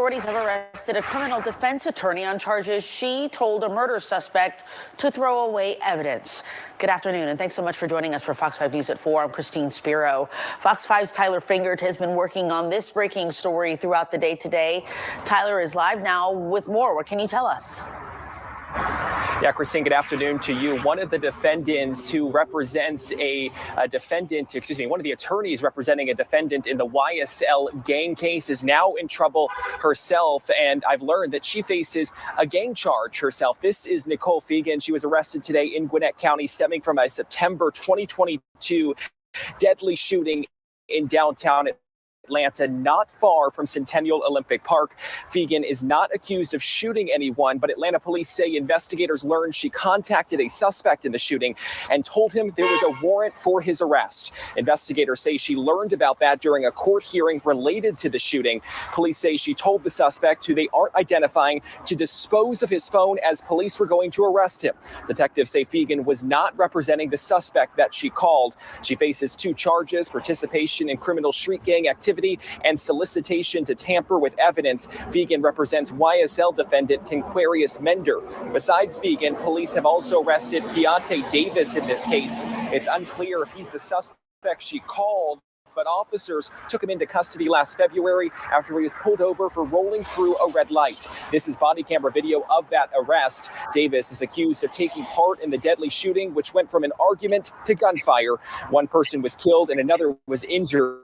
Authorities have arrested a criminal defense attorney on charges she told a murder suspect to throw away evidence. Good afternoon, and thanks so much for joining us for Fox 5 News at 4. I'm Christine Spiro. Fox 5's Tyler Fingert has been working on this breaking story throughout the day today. Tyler is live now with more. What can you tell us? Yeah, Christine, good afternoon to you. One of the defendants who represents one of the attorneys representing a defendant in the YSL gang case is now in trouble herself. And I've learned that she faces a gang charge herself. This is Nicole Fegan. She was arrested today in Gwinnett County, stemming from a September 2022 deadly shooting in downtown Atlanta, not far from Centennial Olympic Park. Fegan is not accused of shooting anyone, but Atlanta police say investigators learned she contacted a suspect in the shooting and told him there was a warrant for his arrest. Investigators say she learned about that during a court hearing related to the shooting. Police say she told the suspect, who they aren't identifying, to dispose of his phone as police were going to arrest him. Detectives say Fegan was not representing the suspect that she called. She faces 2 charges: participation in criminal street gang activity and solicitation to tamper with evidence. Fegan represents YSL defendant Tinquarius Mender. Besides Fegan, police have also arrested Keontae Davis in this case. It's unclear if he's the suspect she called, but officers took him into custody last February after he was pulled over for rolling through a red light. This is body camera video of that arrest. Davis is accused of taking part in the deadly shooting, which went from an argument to gunfire. One person was killed and another was injured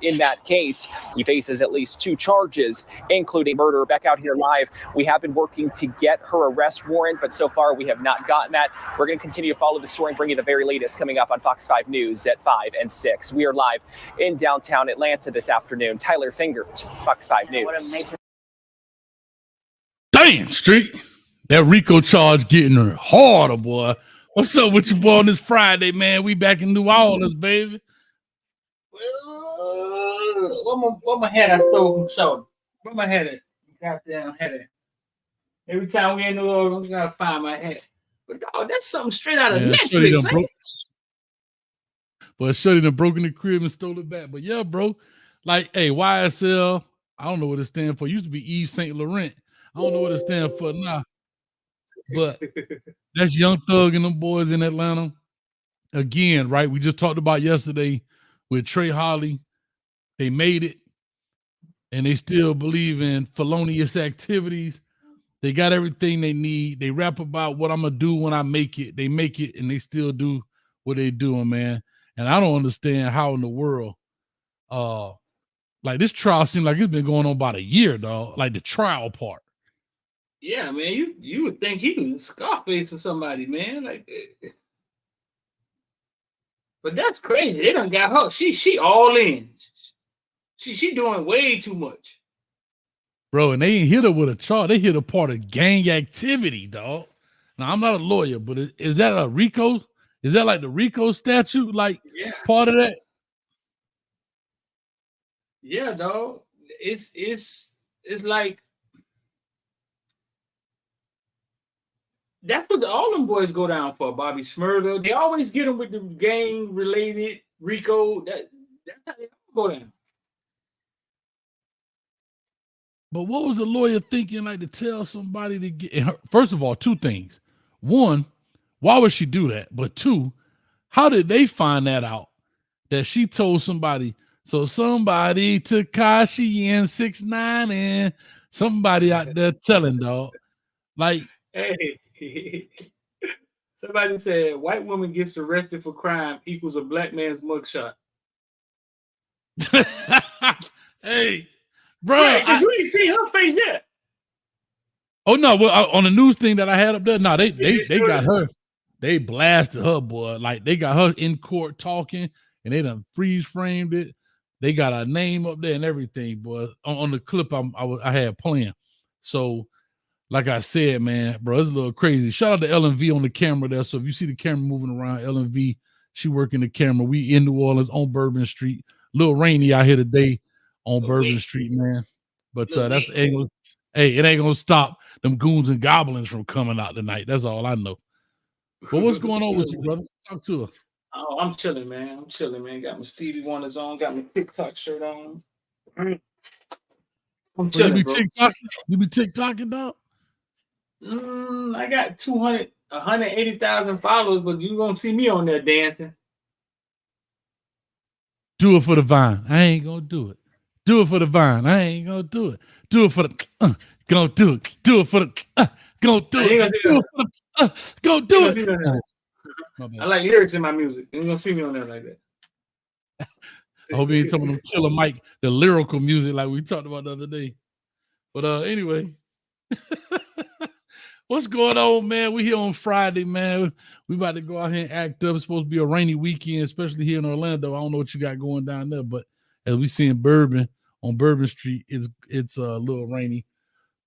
in that case. He faces at least 2 charges, including murder. Back out here live, we have been working to get her arrest warrant, but so far we have not gotten that. We're going to continue to follow the story and bring you the very latest coming up on Fox 5 News at 5 and 6. We are live in downtown Atlanta this afternoon. Tyler Fingert, Fox 5 News. Damn, Street. That RICO charge getting harder, boy. What's up with you, boy, on this Friday, man? We back in New Orleans, baby. Where my head I stole from soda? Where my head at? Goddamn head at. Every time we in New Orleans, we gotta find my head. But dog, that's something straight out of Netflix. But Shorty done broke in the crib and stole it back. But yeah, bro, like, hey, YSL, I don't know what it stands for. It used to be Yves Saint Laurent. I don't know what it stands for now. But that's Young Thug and them boys in Atlanta. Again, right? We just talked about yesterday with Trey Holly. They made it, and they still believe in felonious activities. They got everything they need. They rap about what I'm going to do when I make it. They make it, and they still do what they doing, man. And I don't understand how in the world, like, this trial seemed like it's been going on about a year, dog. Like, the trial part. Yeah, man, you would think he was Scarface or somebody, man. Like, but that's crazy. They done got her. She all in. She doing way too much. Bro, and they ain't hit her with a charge. They hit a part of gang activity, dog. Now, I'm not a lawyer, but is that a RICO? Is that like the RICO statute, like part of that? Yeah, dog. It's like that's what all them boys go down for. Bobby Smurda. They always get them with the gang-related RICO. That's how they go down. But what was the lawyer thinking, like, to tell somebody to get her? First of all, 2 things. 1, why would she do that? But 2, how did they find that out? That she told somebody. So somebody took Kashi and 6ix9ine and somebody out there telling, dog. Like, hey, somebody said white woman gets arrested for crime equals a black man's mugshot. Hey. Bro, yeah, you ain't see her face yet. Oh no! Well, on the news thing that I had up there, no, they got her. They blasted her, boy. Like, they got her in court talking, and they done freeze framed it. They got her name up there and everything, boy. On the clip I had playing. So, like I said, man, bro, it's a little crazy. Shout out to LNV on the camera there. So if you see the camera moving around, LNV, she working the camera. We in New Orleans on Bourbon Street. A little rainy out here today on Bourbon Street, man. But that's it ain't gonna stop them goons and goblins from coming out tonight. That's all I know. But what's going on with you, brother? Talk to us. Oh, I'm chilling, man. Got my Stevie Wonder's on. Got my TikTok shirt on. I'm Bro, chilling, bro. You be TikToking, dog? I got 180,000 followers, but you won't see me on there dancing. Do it for the vine. I ain't gonna do it. Do it for the vine. I ain't gonna do it. Do it for the gonna do it. Do it for the gonna do it. Do it for the gonna do it. I like lyrics in my music. You ain't gonna see me on there like that. I hope you ain't talking about Killer Mike, the lyrical music like we talked about the other day. But anyway. What's going on, man? We here on Friday, man. We about to go out here and act up. It's supposed to be a rainy weekend, especially here in Orlando. I don't know what you got going down there, but as we see in Bourbon, on Bourbon Street, it's a little rainy.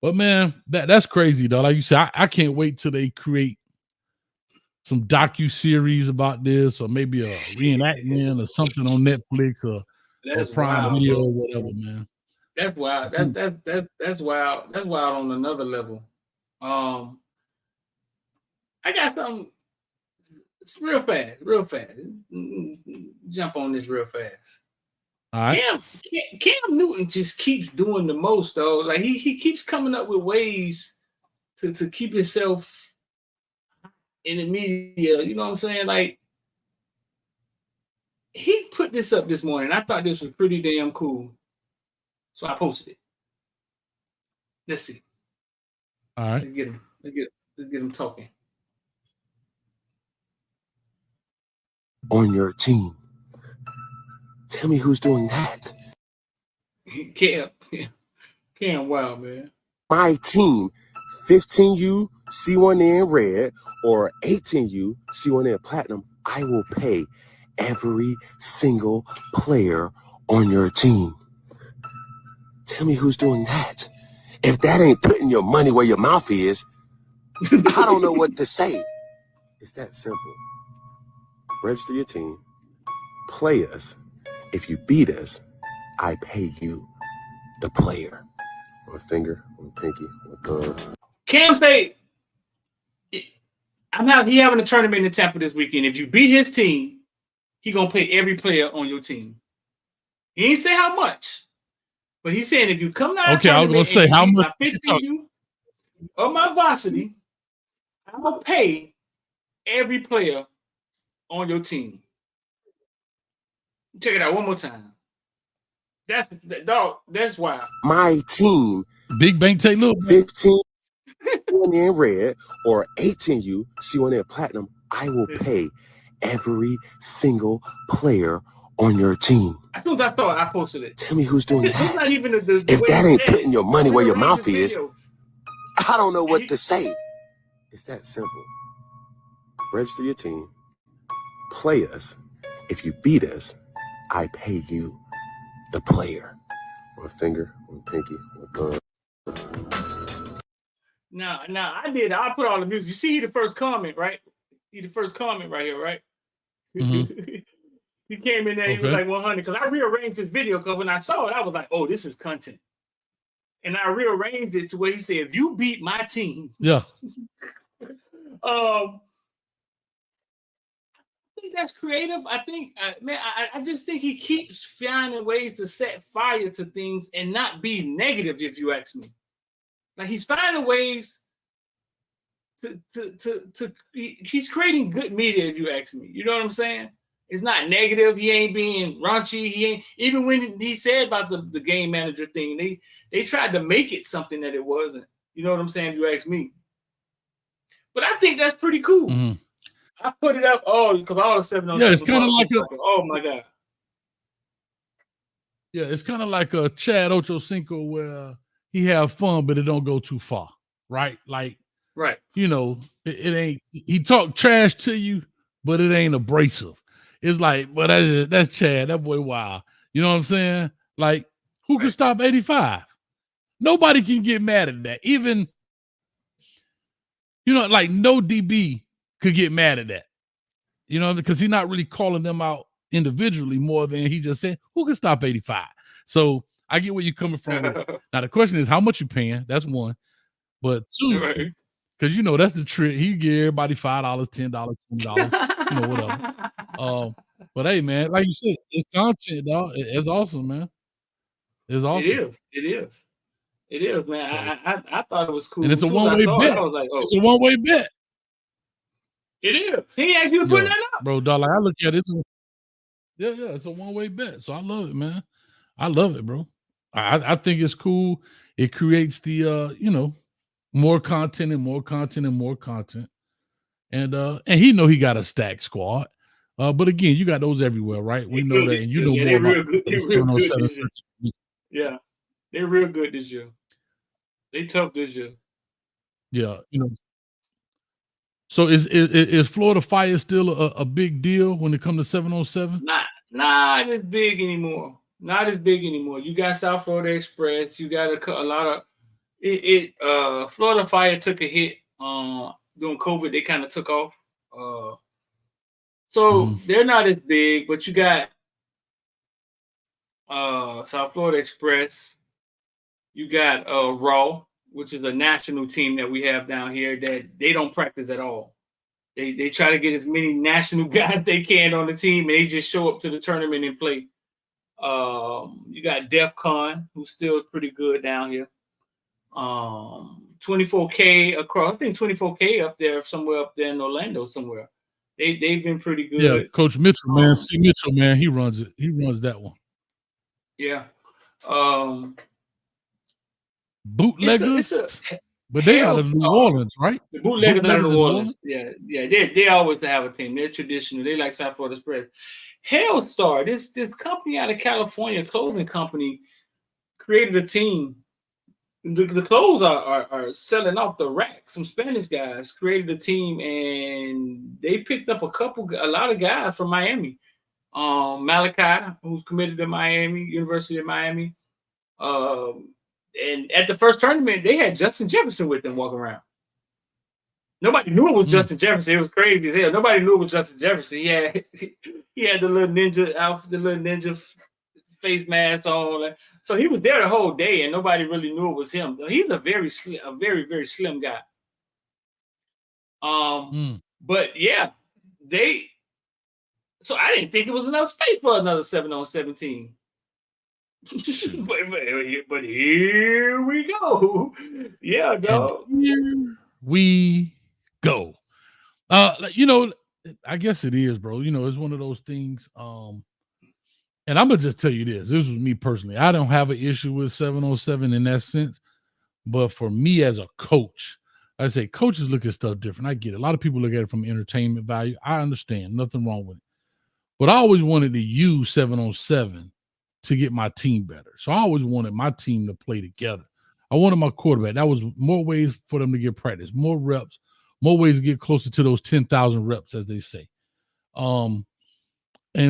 But man, that's crazy, though. Like you said, I can't wait till they create some docu-series about this, or maybe a reenactment or something on Netflix or Prime wild, Video bro. or whatever, man. That's wild. That's wild. That's wild on another level. I got something. It's real fast. Jump on this real fast. All right. Cam Newton just keeps doing the most, though. Like he keeps coming up with ways to keep himself in the media. You know what I'm saying? Like he put this up this morning. I thought this was pretty damn cool, so I posted it. Let's see. All right. Let's get him talking. On your team. Tell me who's doing that. Cam, wow, man. My team, 15U C1N red or 18U C1N platinum, I will pay every single player on your team. Tell me who's doing that. If that ain't putting your money where your mouth is, I don't know what to say. It's that simple. Register your team, play us. If you beat us, I pay you, the player. One finger, one pinky, one thumb. Cam say, he having a tournament in Tampa this weekend. If you beat his team, he gonna pay every player on your team. He ain't say how much, but he's saying if you come down, okay, I was gonna say how much. You or my varsity, I'll pay every player on your team. Check it out one more time. That's why My team, Big Bank take little 15 C1N red or 18U C1N platinum, I will pay every single player on your team. As soon as I thought, I posted it. Tell me who's doing that. Not even the if that ain't putting your money where your mouth is, is, I don't know what to say. It's that simple. Register your team, play us. If you beat us, I pay you, the player. One finger, one pinky, one thumb. Now I put all the music. You see the first comment, right? He the first comment right here, right? Mm-hmm. He came in there, he was like 100. Because I rearranged his video, because when I saw it, I was like, oh, this is content. And I rearranged it to where he said, if you beat my team. Yeah. I think that's creative. I think, I just think he keeps finding ways to set fire to things and not be negative, if you ask me. Like he's finding ways he's creating good media, if you ask me. You know what I'm saying? It's not negative. He ain't being raunchy. He ain't, even when he said about the game manager thing, they tried to make it something that it wasn't. You know what I'm saying? If you ask me. But I think that's pretty cool. Mm-hmm. I put it up because all the 707. Yeah, it's kind of like oh my God. Yeah, it's kind of like a Chad Ochocinco where he have fun, but it don't go too far, right? Like, right. You know, it ain't. He talk trash to you, but it ain't abrasive. It's like, but that's Chad. That boy, wow. You know what I'm saying? Like, who can stop 85? Nobody can get mad at that. Even, you know, like no DB could get mad at that. You know, because he's not really calling them out individually more than he just said, who can stop 85? So I get where you're coming from. Now the question is how much you paying? That's one. But two, because you know that's the trick. He give everybody $5, $10, $20, you know, whatever. But hey, man, like you said, it's content, dog. It's awesome, man. It's awesome. It is. It is, man. So, I thought it was cool. and it's a As soon as I one-way saw it, bet. I was like, oh, It's a one-way bet. it is. He asked you to put Yeah, that up. bro, dog. Like I look at it, it's a one-way bet. So I love it, man. I love it, bro. I think it's cool. It creates the more content and more content and more content. And he know he got a stacked squad. But again, you got those everywhere, right? We They know good that, this and you year. know Yeah, more they're about real good. the They're real good 707 this year. search. Yeah, they're real good this year. They tough this year. Yeah, So is Florida Fire still a big deal when it comes to 707? Not as big anymore. Not as big anymore. You got South Florida Express. You got a lot of it. Florida Fire took a hit during COVID. They kind of took off. So they're not as big, but you got South Florida Express. You got Raw, which is a national team that we have down here that they don't practice at all. They try to get as many national guys they can on the team, and they just show up to the tournament and play. You got DEF CON, who's still pretty good down here. 24K across, I think 24K up there, somewhere up there in Orlando somewhere. They've been pretty good. Yeah, Coach Mitchell, man. C. Mitchell, man, he runs it. He runs that one. Yeah. Bootleggers, but they out of New Orleans, right? The Bootleggers out of New Orleans. Yeah. They always have a team. They're traditional. They like South Florida Express. Hellstar, this company out of California, clothing company, created a team. The clothes are selling off the rack. Some Spanish guys created a team, and they picked up a lot of guys from Miami. Malachi, who's committed to Miami, University of Miami. And at the first tournament, they had Justin Jefferson with them walking around. Nobody knew it was Justin Jefferson. It was crazy as hell. Nobody knew it was Justin Jefferson. He had the little ninja outfit, the little ninja face mask on. So he was there the whole day, and nobody really knew it was him. He's a very, very slim guy. But yeah, so I didn't think it was enough space for another 7-on-17. but here we go. Yeah, dog. Here we go. I guess it is, bro. It's one of those things. And I'm gonna just tell you this. This was me personally. I don't have an issue with 707 in that sense, but for me as a coach, I say coaches look at stuff different. I get it. A lot of people look at it from entertainment value. I understand. Nothing wrong with it. But I always wanted to use 707 to get my team better. So I always wanted my team to play together. I wanted my quarterback. That was more ways for them to get practice, more reps, more ways to get closer to those 10,000 reps, as they say. And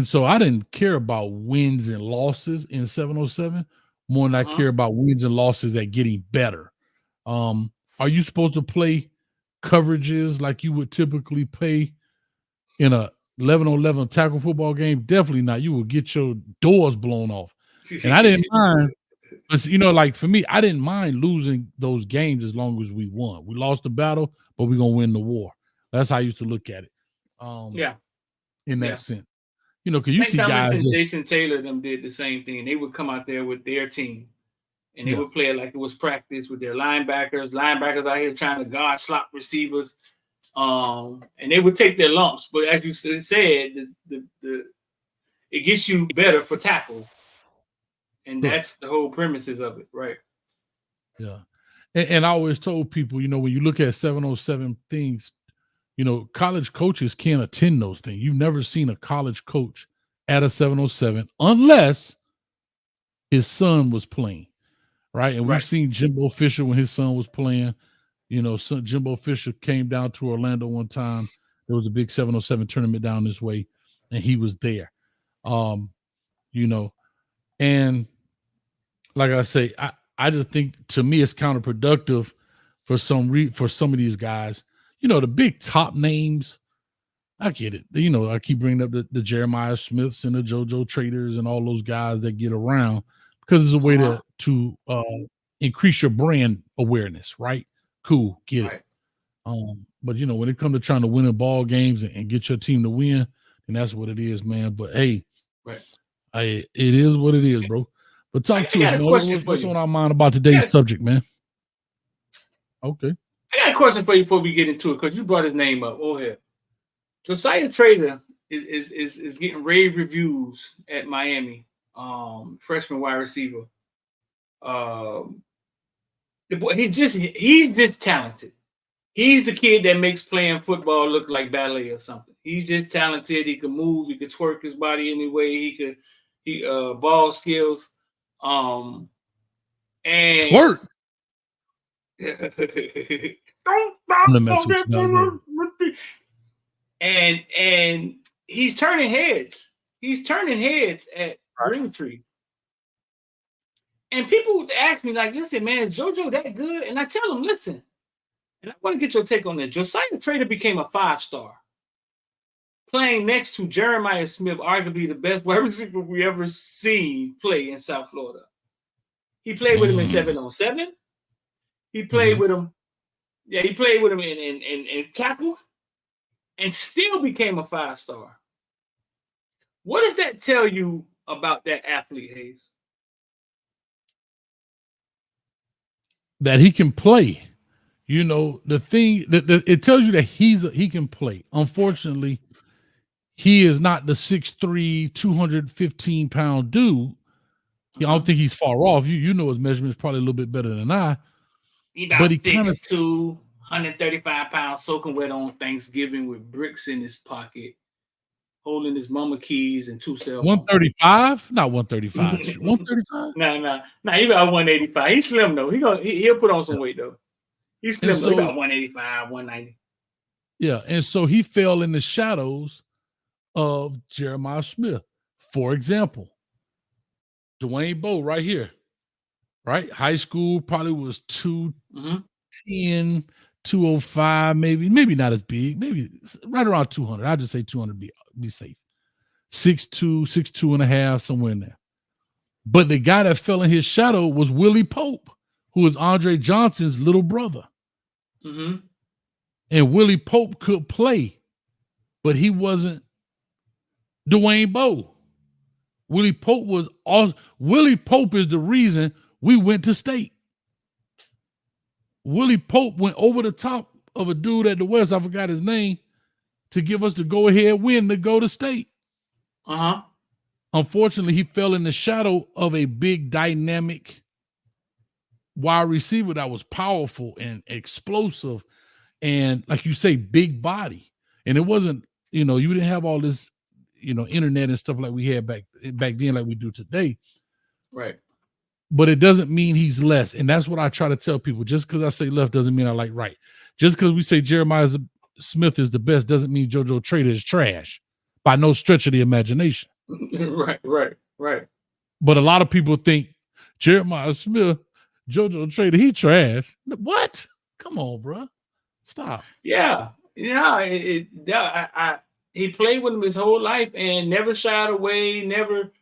so I didn't care about wins and losses in 707 more than I care about wins and losses at getting better. Are you supposed to play coverages like you would typically play in a 11-on-11 tackle football game? Definitely not. You will get your doors blown off. And I didn't mind. But like for me, I didn't mind losing those games as long as we won. We lost the battle, but we're gonna win the war. That's how I used to look at it. In that sense. Because you see guys. Jason Taylor them did the same thing. They would come out there with their team, and they would play it like it was practice with their linebackers. Linebackers out here trying to guard slot receivers. And they would take their lumps, but as you said, it gets you better for tackle, and that's the whole premises of it, right? Yeah, and I always told people, when you look at 707 things, college coaches can't attend those things. You've never seen a college coach at a 707 unless his son was playing, right? And we've seen Jimbo Fisher when his son was playing. Jimbo Fisher came down to Orlando one time. There was a big 707 tournament down this way, and he was there. And like I say, I just think to me it's counterproductive for some of these guys. The big top names, I get it. I keep bringing up the Jeremiah Smiths and the JoJo Traders and all those guys that get around because it's a way to increase your brand awareness, right? Cool, get it. But when it comes to trying to win in ball games and get your team to win, and that's what it is, man. But hey, it is what it is, bro. But talk I to got us, a man. question What's, for what's you. on our mind about today's subject, man? Okay. I got a question for you before we get into it, because you brought his name up. Go ahead. Josiah Trader is getting rave reviews at Miami. Freshman wide receiver. The boy, he's just talented. He's the kid that makes playing football look like ballet or something. He's just talented. He can move. He could twerk his body anyway. He ball skills. And Twerk. Don't I'm gonna mess with you. and he's turning heads. He's turning heads at Greentree. And people would ask me, like, listen, man, is JoJo that good? And I tell them, listen, and I want to get your take on this. Josiah Trader became a 5-star, playing next to Jeremiah Smith, arguably the best wide receiver we ever seen play in South Florida. He played with him in 7-on-7. He played with him. Yeah, he played with him in tackle, and still became a 5-star. What does that tell you about that athlete, Hayes? That he can play. You know, the thing that it tells you that he can play. Unfortunately, he is not the 6'3", 215-pound dude. I don't think he's far off. You know his measurements probably a little bit better than I. He about 6'2", 135 pounds, soaking wet on Thanksgiving with bricks in his pocket, holding his mama keys and 2 cell phones. 135? Not 135. 135? Nah, he about 185. He's slim though. He'll put on some weight though. He's slim though. He about 185, 190. Yeah, and so he fell in the shadows of Jeremiah Smith. For example, Dwayne Bowe right here, right? High school probably was 210, 205, maybe not as big, maybe right around 200. I'll just say 200 be safe. 6'2", 6'2 and a half, somewhere in there. But the guy that fell in his shadow was Willie Pope, who was Andre Johnson's little brother. And Willie Pope could play, but he wasn't Dwayne Bowe. Willie Pope is the reason we went to state. Willie Pope went over the top of a dude at the West, I forgot his name, to give us the go-ahead win to go to state. Unfortunately, he fell in the shadow of a big, dynamic wide receiver that was powerful and explosive and, like you say, big body. And it wasn't, you didn't have all this, internet and stuff like we had back then, like we do today. Right. But it doesn't mean he's less. And that's what I try to tell people. Just because I say left doesn't mean I like right. Just because we say Jeremiah Smith is the best doesn't mean JoJo Trader is trash by no stretch of the imagination. Right. But a lot of people think Jeremiah Smith, JoJo Trader, he trash. What? Come on, bro. Stop. Yeah. He played with him his whole life and never shied away, never,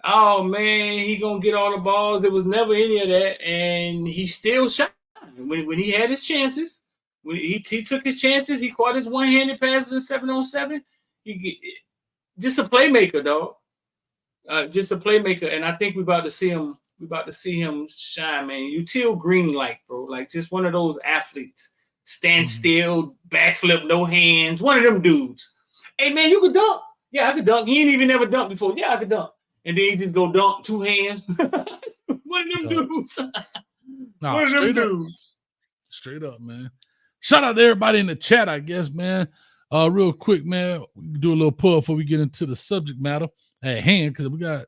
oh man, he gonna get all the balls. There was never any of that. And he still shot when he had his chances. When he took his chances, he caught his one-handed passes in 7-on-7. Just a playmaker, dog. Just a playmaker. And I think we're about to see him. We're about to see him shine, man. Util Green, bro, like just one of those athletes. Stand still, backflip, no hands. One of them dudes. Hey, man, you could dunk. Yeah, I could dunk. He ain't even never dunked before. Yeah, I could dunk. And then he just go dunk 2 hands. One of them dudes. One of them dudes. Straight up, man. Shout out to everybody in the chat, I guess, man. Real quick, man, we can do a little pull before we get into the subject matter at hand, because we got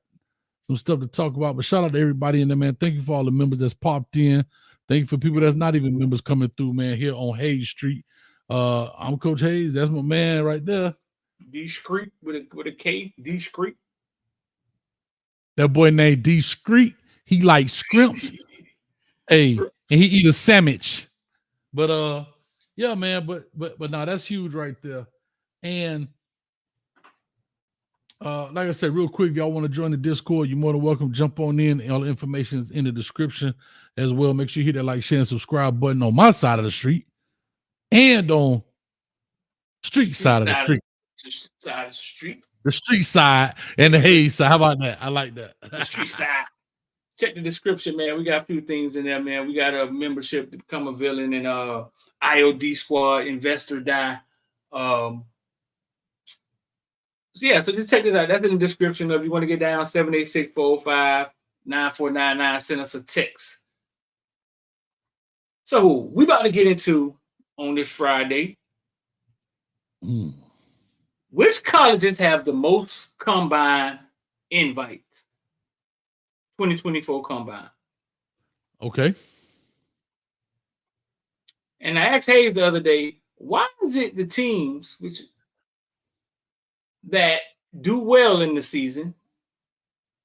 some stuff to talk about. But shout out to everybody in there, man. Thank you for all the members that's popped in. Thank you for people that's not even members coming through, man, here on Hayes Street. I'm Coach Hayes. That's my man right there. Discreet with a K. Discreet. That boy named Discreet. He likes scrimps. Hey, and he eat a sandwich. But yeah, man, but no, that's huge right there. And like I said, real quick, if y'all want to join the Discord, you're more than welcome. Jump on in. All the information is in the description as well. Make sure you hit that like, share, and subscribe button on my side of the street and on street side of the street. Side of the street. The street side and the Hayes side. How about that? I like that. The street side. check the description, man. We got a few things in there, man. We got a membership to become a villain in IOD Squad, Investor Die. So just check this out. That's in the description. If you want to get down, 786-405-9499. Send us a text. So we about to get into on this Friday. Which colleges have the most combine invites? 2024 combine. Okay. And I asked Hayes the other day, why is it the teams that do well in the season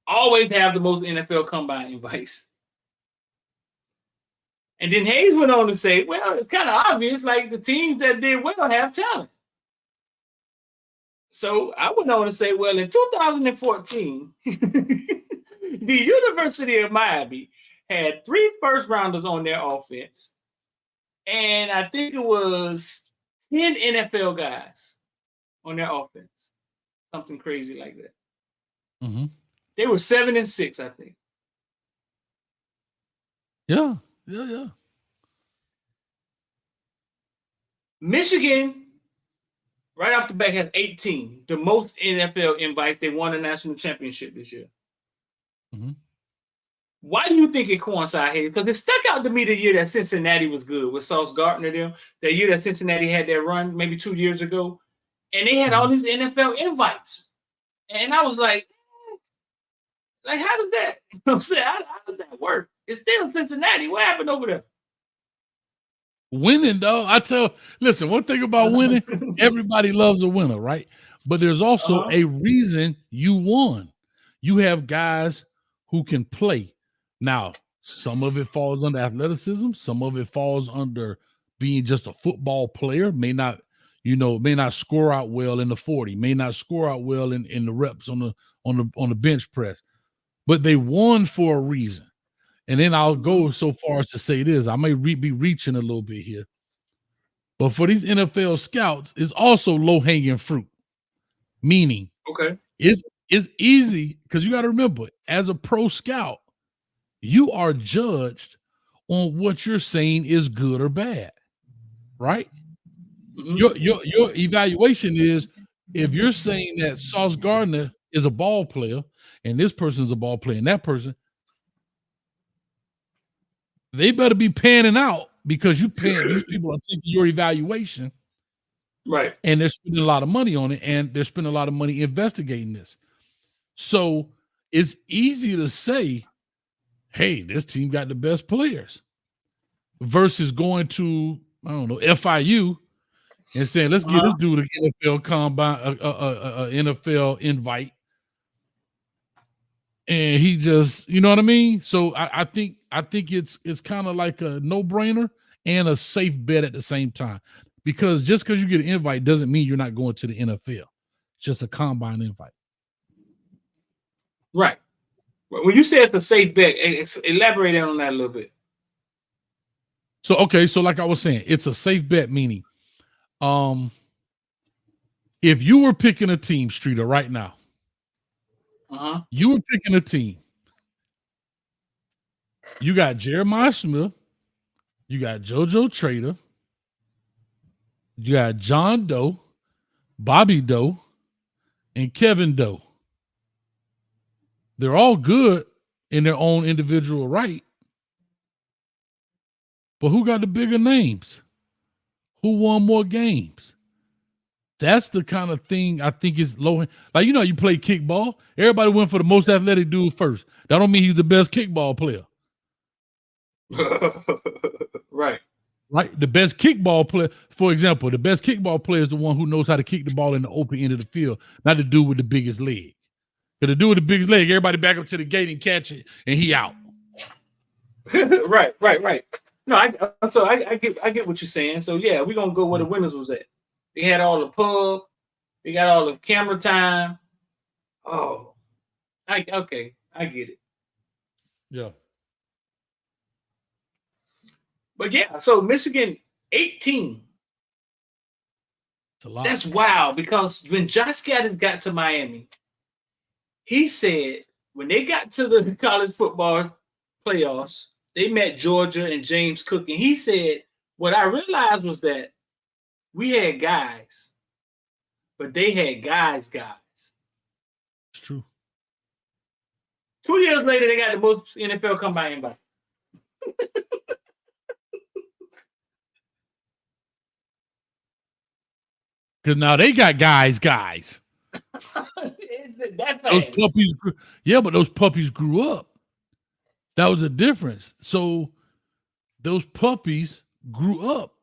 always have the most NFL combine invites? And then Hayes went on to say, well, it's kind of obvious, like the teams that did well have talent. So I went on to say, well, in 2014, the University of Miami had 3 first-rounders on their offense, and I think it was 10 NFL guys on their offense. Something crazy like that. Mm-hmm. They were 7-6, I think. Yeah. Michigan, right off the bat, has 18, the most NFL invites. They won a national championship this year. Mm-hmm. Why do you think it coincided? Because it stuck out to me the year that Cincinnati was good with Sauce Gardner, them. That year that Cincinnati had that run, maybe 2 years ago, and they had all these NFL invites. And I was like, how does that? You know what I'm saying? How does that work? It's still Cincinnati. What happened over there? Winning, though. Listen, one thing about winning, everybody loves a winner, right? But there's also a reason you won. You have guys who can play. Now, some of it falls under athleticism. Some of it falls under being just a football player. May not score out well in the 40, may not score out well in the reps on the bench press. But they won for a reason. And then I'll go so far as to say this. I may be reaching a little bit here. But for these NFL scouts, it's also low-hanging fruit. Meaning, it's easy, because you got to remember, as a pro scout, you are judged on what you're saying is good or bad, right? Your evaluation is, if you're saying that Sauce Gardner is a ball player and this person is a ball player and that person, they better be panning out, because these people are taking your evaluation. Right. And they're spending a lot of money on it, and they're spending a lot of money investigating this. So it's easy to say, hey, this team got the best players, versus going to, I don't know, FIU and saying, let's give this dude an NFL combine, NFL invite. And he just, you know what I mean? So I think it's kind of like a no-brainer and a safe bet at the same time. Because just because you get an invite doesn't mean you're not going to the NFL. It's just a combine invite. Right. When you say it's a safe bet, elaborate on that a little bit. So like I was saying, it's a safe bet, meaning if you were picking a team, Streeter, right now, you were picking a team. You got Jeremiah Smith, you got JoJo Trader, you got John Doe, Bobby Doe, and Kevin Doe. They're all good in their own individual right. But who got the bigger names? Who won more games? That's the kind of thing I think is low. Like, you play kickball. Everybody went for the most athletic dude first. That don't mean he's the best kickball player. Right. Right. The best kickball player, for example, the best kickball player is the one who knows how to kick the ball in the open end of the field, not the dude with the biggest leg. Because the dude with the biggest leg, everybody back up to the gate and catch it, and he out. Right. No, I get what you're saying. So yeah, we're gonna go where the winners was at. They had all the pub, they got all the camera time. Oh, I get it. Yeah. But yeah, so Michigan 18. It's a lot. That's wild, because when Josh Gaddis got to Miami, he said when they got to the college football playoffs. They met Georgia and James Cook, and he said, what I realized was that we had guys, but they had guys. It's true. 2 years later, they got the most NFL combine invites. Because now they got guys. Those puppies, but those puppies grew up. That was a difference. So those puppies grew up.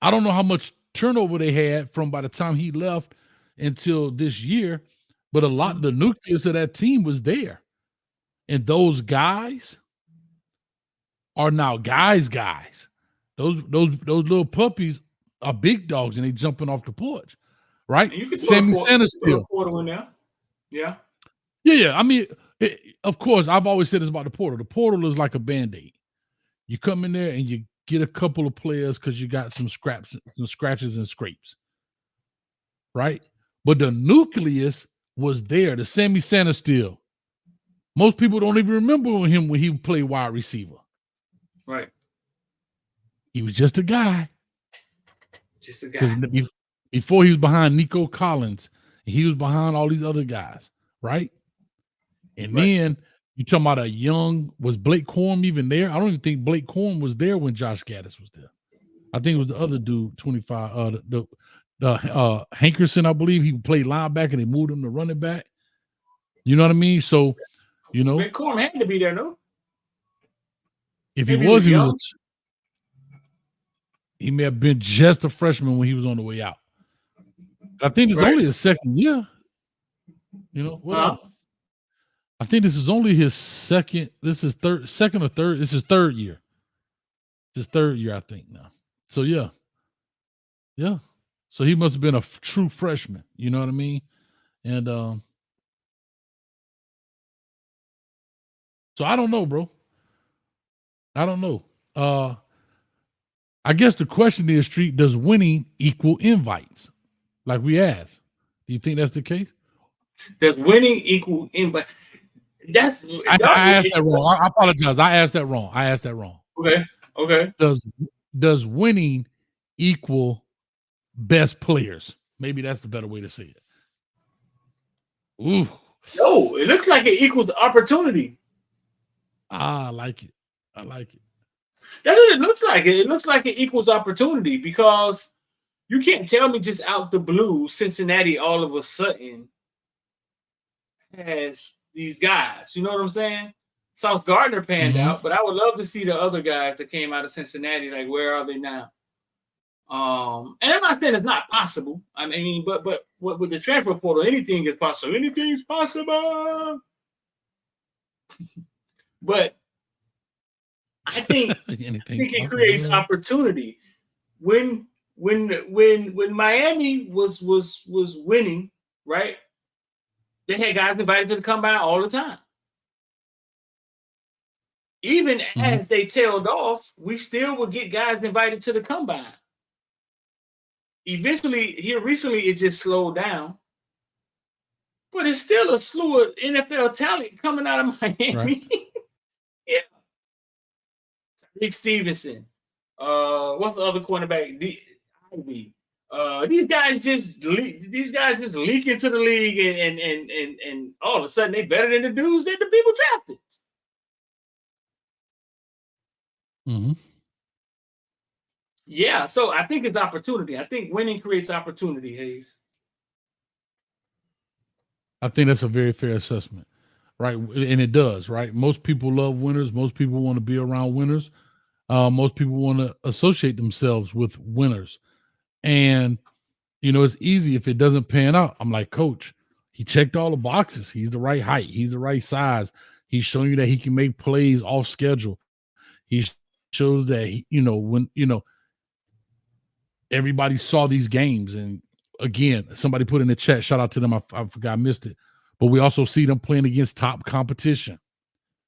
I don't know how much turnover they had from by the time he left until this year, but a lot, the nucleus of that team was there. And those guys are now guys. Those little puppies are big dogs, and they jumping off the porch, right? Sammy Sanders still. Yeah. I mean, of course, I've always said this about the portal. The portal is like a Band-Aid. You come in there and you get a couple of players because you got some scratches and scrapes, right? But the nucleus was there. The Sammy Sanders still. Most people don't even remember him when he played wide receiver. Right. He was just a guy. Just a guy. Before he was behind Nico Collins, he was behind all these other guys, right? And then you talking about was Blake Corum even there? I don't even think Blake Corum was there when Josh Gaddis was there. I think it was the other dude, 25, Hankerson, I believe. He played linebacker. They moved him to running back. You know what I mean? So, Blake Corum had to be there, no? If he was he may have been just a freshman when he was on the way out. I think it's only his second year. I think this is only his second. This is second or third. This is third year. It's his third year, I think, now. So yeah. So he must have been a true freshman. You know what I mean? And so I don't know, bro. I don't know. I guess the question is, Street, does winning equal invites? Like we asked. Do you think that's the case? Does winning equal invite? I asked that wrong. I apologize. I asked that wrong. Okay. Does winning equal best players? Maybe that's the better way to say it. Ooh. No, it looks like it equals opportunity. I like it. That's what it looks like. It looks like it equals opportunity because you can't tell me just out the blue Cincinnati all of a sudden has these guys. You know what I'm saying? South Gardner panned out, but I would love to see the other guys that came out of Cincinnati. Like, where are they now? And I'm not saying it's not possible. I mean, but with the transfer portal, anything is possible. Anything's possible. But I think it creates opportunity. When Miami was winning, right? They had guys invited to the combine all the time. Even as they tailed off, we still would get guys invited to the combine. Eventually, here recently, it just slowed down. But it's still a slew of NFL talent coming out of Miami. Right. Yeah. Rick Stevenson. What's the other cornerback? These guys just leak into the league and all of a sudden they better than the dudes that the people drafted. Yeah, so I think it's opportunity. I think winning creates opportunity, Hayes. I think that's a very fair assessment, right? And it does, right? Most people love winners. Most people want to be around winners. Most people want to associate themselves with winners. And, it's easy if it doesn't pan out. I'm like, Coach, he checked all the boxes. He's the right height. He's the right size. He's showing you that he can make plays off schedule. He shows that, when, everybody saw these games. And again, somebody put in the chat, shout out to them. I forgot, I missed it. But we also see them playing against top competition.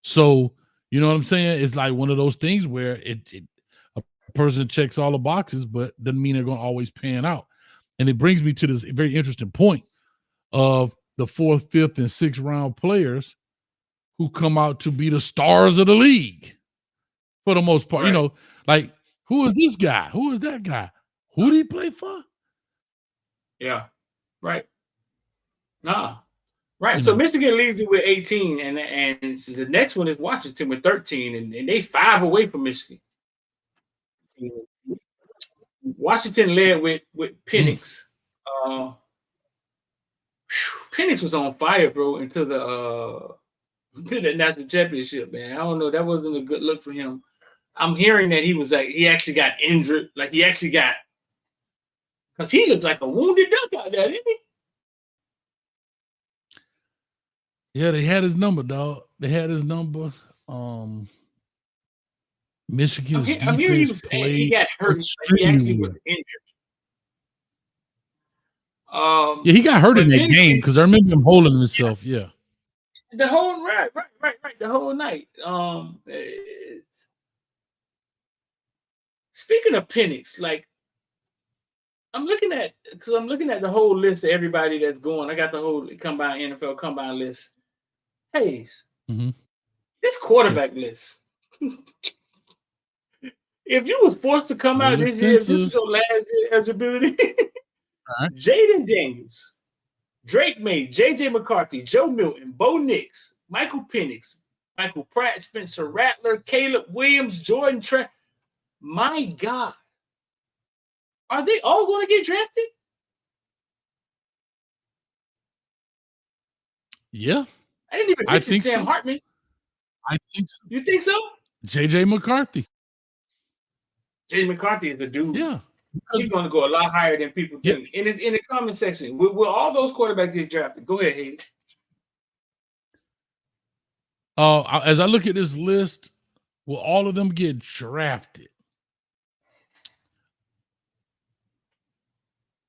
So, you know what I'm saying? It's like one of those things where a person checks all the boxes, but doesn't mean they're going to always pan out. And it brings me to this very interesting point of the 4th, 5th, and 6th round players who come out to be the stars of the league for the most part. Right. You know, like, who is this guy? Who is that guy? Who did he play for? Yeah. Right. Nah. Right. You So know. Michigan leads it with 18, and the next one is Washington with 13, and they 5 away from Michigan. Washington led with Penix. Penix was on fire, bro, until the national championship, man. I don't know. That wasn't a good look for him. I'm hearing that he actually got injured. Like he actually got, because he looked like a wounded duck out there, didn't he? Yeah, they had his number, dog. They had his number. Michigan's I'm hearing defense played he got hurt. Like he actually was injured. Yeah, he got hurt in that then game because I remember him holding himself. Yeah. The whole right. The whole night. Speaking of Penix, like I'm looking at the whole list of everybody that's going. I got the whole NFL combine list. Hayes, this quarterback list. If you was forced to come out this year, if this is your last year eligibility, right. Jaden Daniels, Drake May, JJ McCarthy, Joe Milton, Bo Nix, Michael Penix, Michael Pratt, Spencer Rattler, Caleb Williams, Jordan Trent. My God. Are they all going to get drafted? Yeah. I didn't even mention Sam Hartman. I think so. You think so? JJ McCarthy. JJ McCarthy is a dude. Yeah. He's going to go a lot higher than people think. In the comment section, will all those quarterbacks get drafted? Go ahead, Hayes. As I look at this list, will all of them get drafted?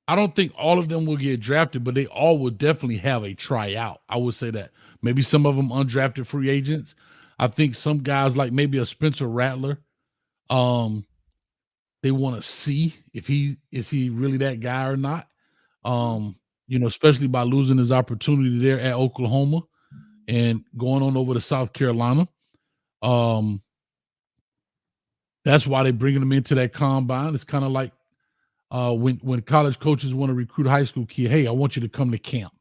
I don't think all of them will get drafted, but they all will definitely have a tryout. I would say that. Maybe some of them undrafted free agents. I think some guys like maybe a Spencer Rattler, they want to see if he really that guy or not. You know, especially by losing his opportunity there at Oklahoma and going on over to South Carolina. That's why they're bringing him into that combine. It's kind of like when college coaches want to recruit a high school kid. Hey, I want you to come to camp.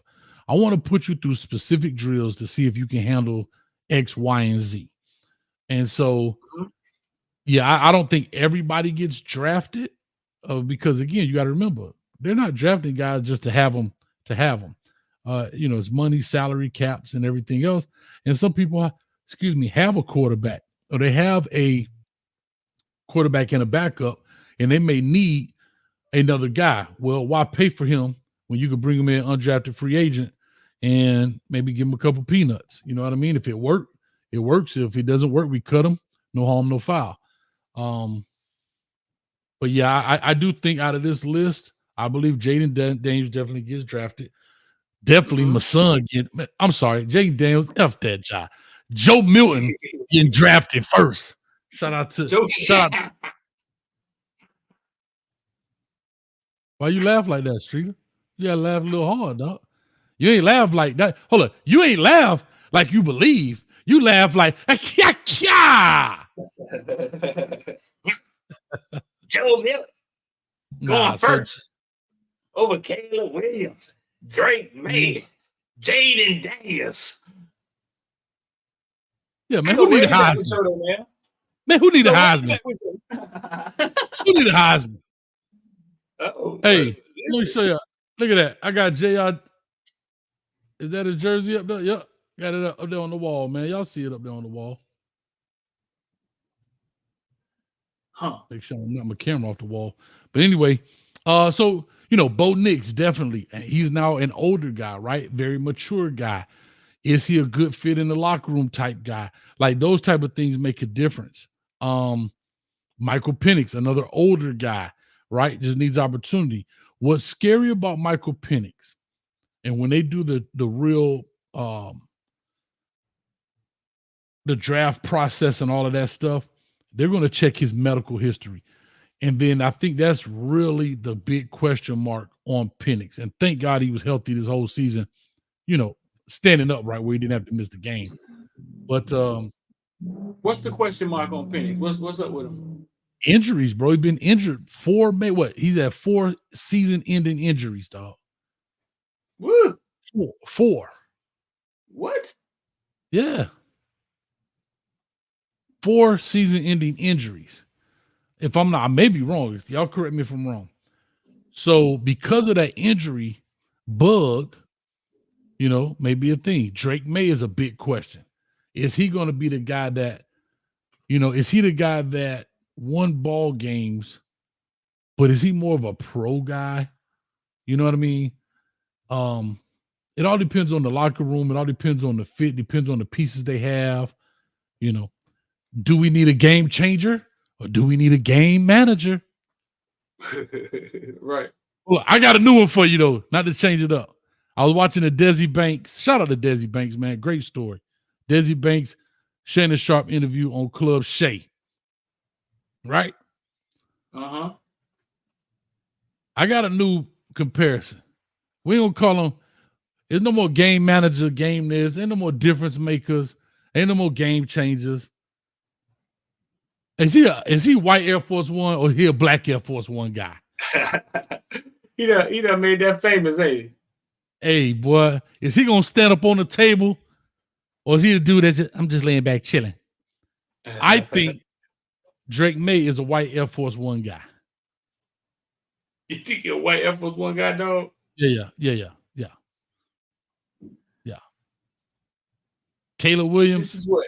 I want to put you through specific drills to see if you can handle X, Y, and Z. And so, yeah, I don't think everybody gets drafted because, again, you got to remember, they're not drafting guys just to have them. You know, it's money, salary caps, and everything else. And some people, have a quarterback or they have a quarterback and a backup, and they may need another guy. Well, why pay for him when you could bring him in undrafted free agent and maybe give him a couple peanuts? You know what I mean? If it worked, it works. If it doesn't work, we cut him. No harm, no foul. But yeah, I do think out of this list, I believe Jaden Daniels definitely gets drafted. Definitely my son I'm sorry, Jaden Daniels, F that guy. Joe Milton getting drafted first. Shout out. Why you laugh like that, Streeter? You gotta laugh a little hard, dog. You ain't laugh like that. Hold on. You ain't laugh like you believe. You laugh like Joe Milton going first over Caleb Williams, Drake May, Jaden Daniels. Yeah, man. Who need a Heisman? Man, who need a Heisman? Who need a Heisman? Hey, let me show you. Look at that. I got JR. Is that his jersey up there? Yep. Got it up there on the wall, man. Y'all see it up there on the wall. Make sure I'm not my camera off the wall. But anyway, so you know, Bo Nix definitely. He's now an older guy, right? Very mature guy. Is he a good fit in the locker room type guy? Like those type of things make a difference. Michael Penix, another older guy, right? Just needs opportunity. What's scary about Michael Penix, and when they do the real the draft process and all of that stuff, they're going to check his medical history. And then I think that's really the big question mark on Penix. And thank God he was healthy this whole season, you know, standing upright where he didn't have to miss the game. But What's the question mark on Penix? What's up with him? injuries, bro. He's been injured he's had 4 season-ending injuries, dog. Woo! 4. What? Yeah. 4 season-ending injuries. If I'm not, I may be wrong. Y'all correct me if I'm wrong. So because of that injury bug, maybe a thing. Drake May is a big question. Is he going to be the guy that, is he the guy that won ball games, but is he more of a pro guy? You know what I mean? It all depends on the locker room. It all depends on the fit, depends on the pieces they have. Do we need a game changer or do we need a game manager? Right. Well, I got a new one for you, though, not to change it up. I was watching the Desi Banks. Shout out to Desi Banks, man. Great story. Desi Banks, Shannon Sharp interview on Club Shay. Right? Uh-huh. I got a new comparison. We don't call them, there's no more game manager, game this. Ain't no more difference makers. Ain't no more game changers. Is he white Air Force One or he a black Air Force One guy? he done made that famous, eh? Hey, boy, is he gonna stand up on the table, or is he the dude that's I'm just laying back chilling? I think Drake May is a white Air Force One guy. You think you're a white Air Force One guy, dog? Yeah. Caleb Williams. This is what?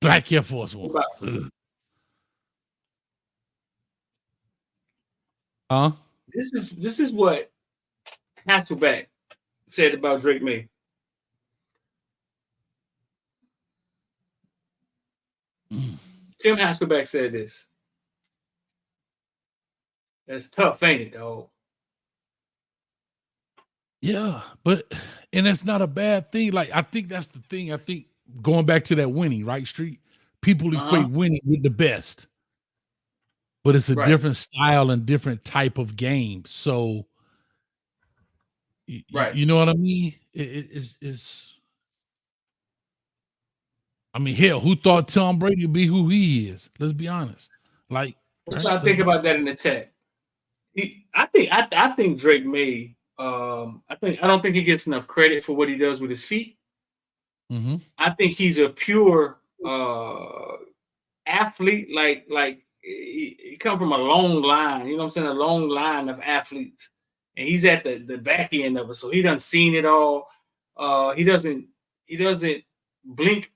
Black Air Force One. Huh? This is what Hasselbeck said about Drake May. Tim Hasselbeck said this. That's tough, ain't it, dog? Yeah, and that's not a bad thing. Like, I think that's the thing. I think going back to that winning, right, Street, people equate winning with the best. But it's a different style and different type of game. So, you know what I mean? It's I mean, hell, who thought Tom Brady would be who he is? Let's be honest. Like, what y'all think about that in the chat? I think Drake May. I don't think he gets enough credit for what he does with his feet. Mm-hmm. I think he's a pure athlete. Like he come from a long line. You know what I'm saying? A long line of athletes, and he's at the back end of it. So he done seen it all. He doesn't blink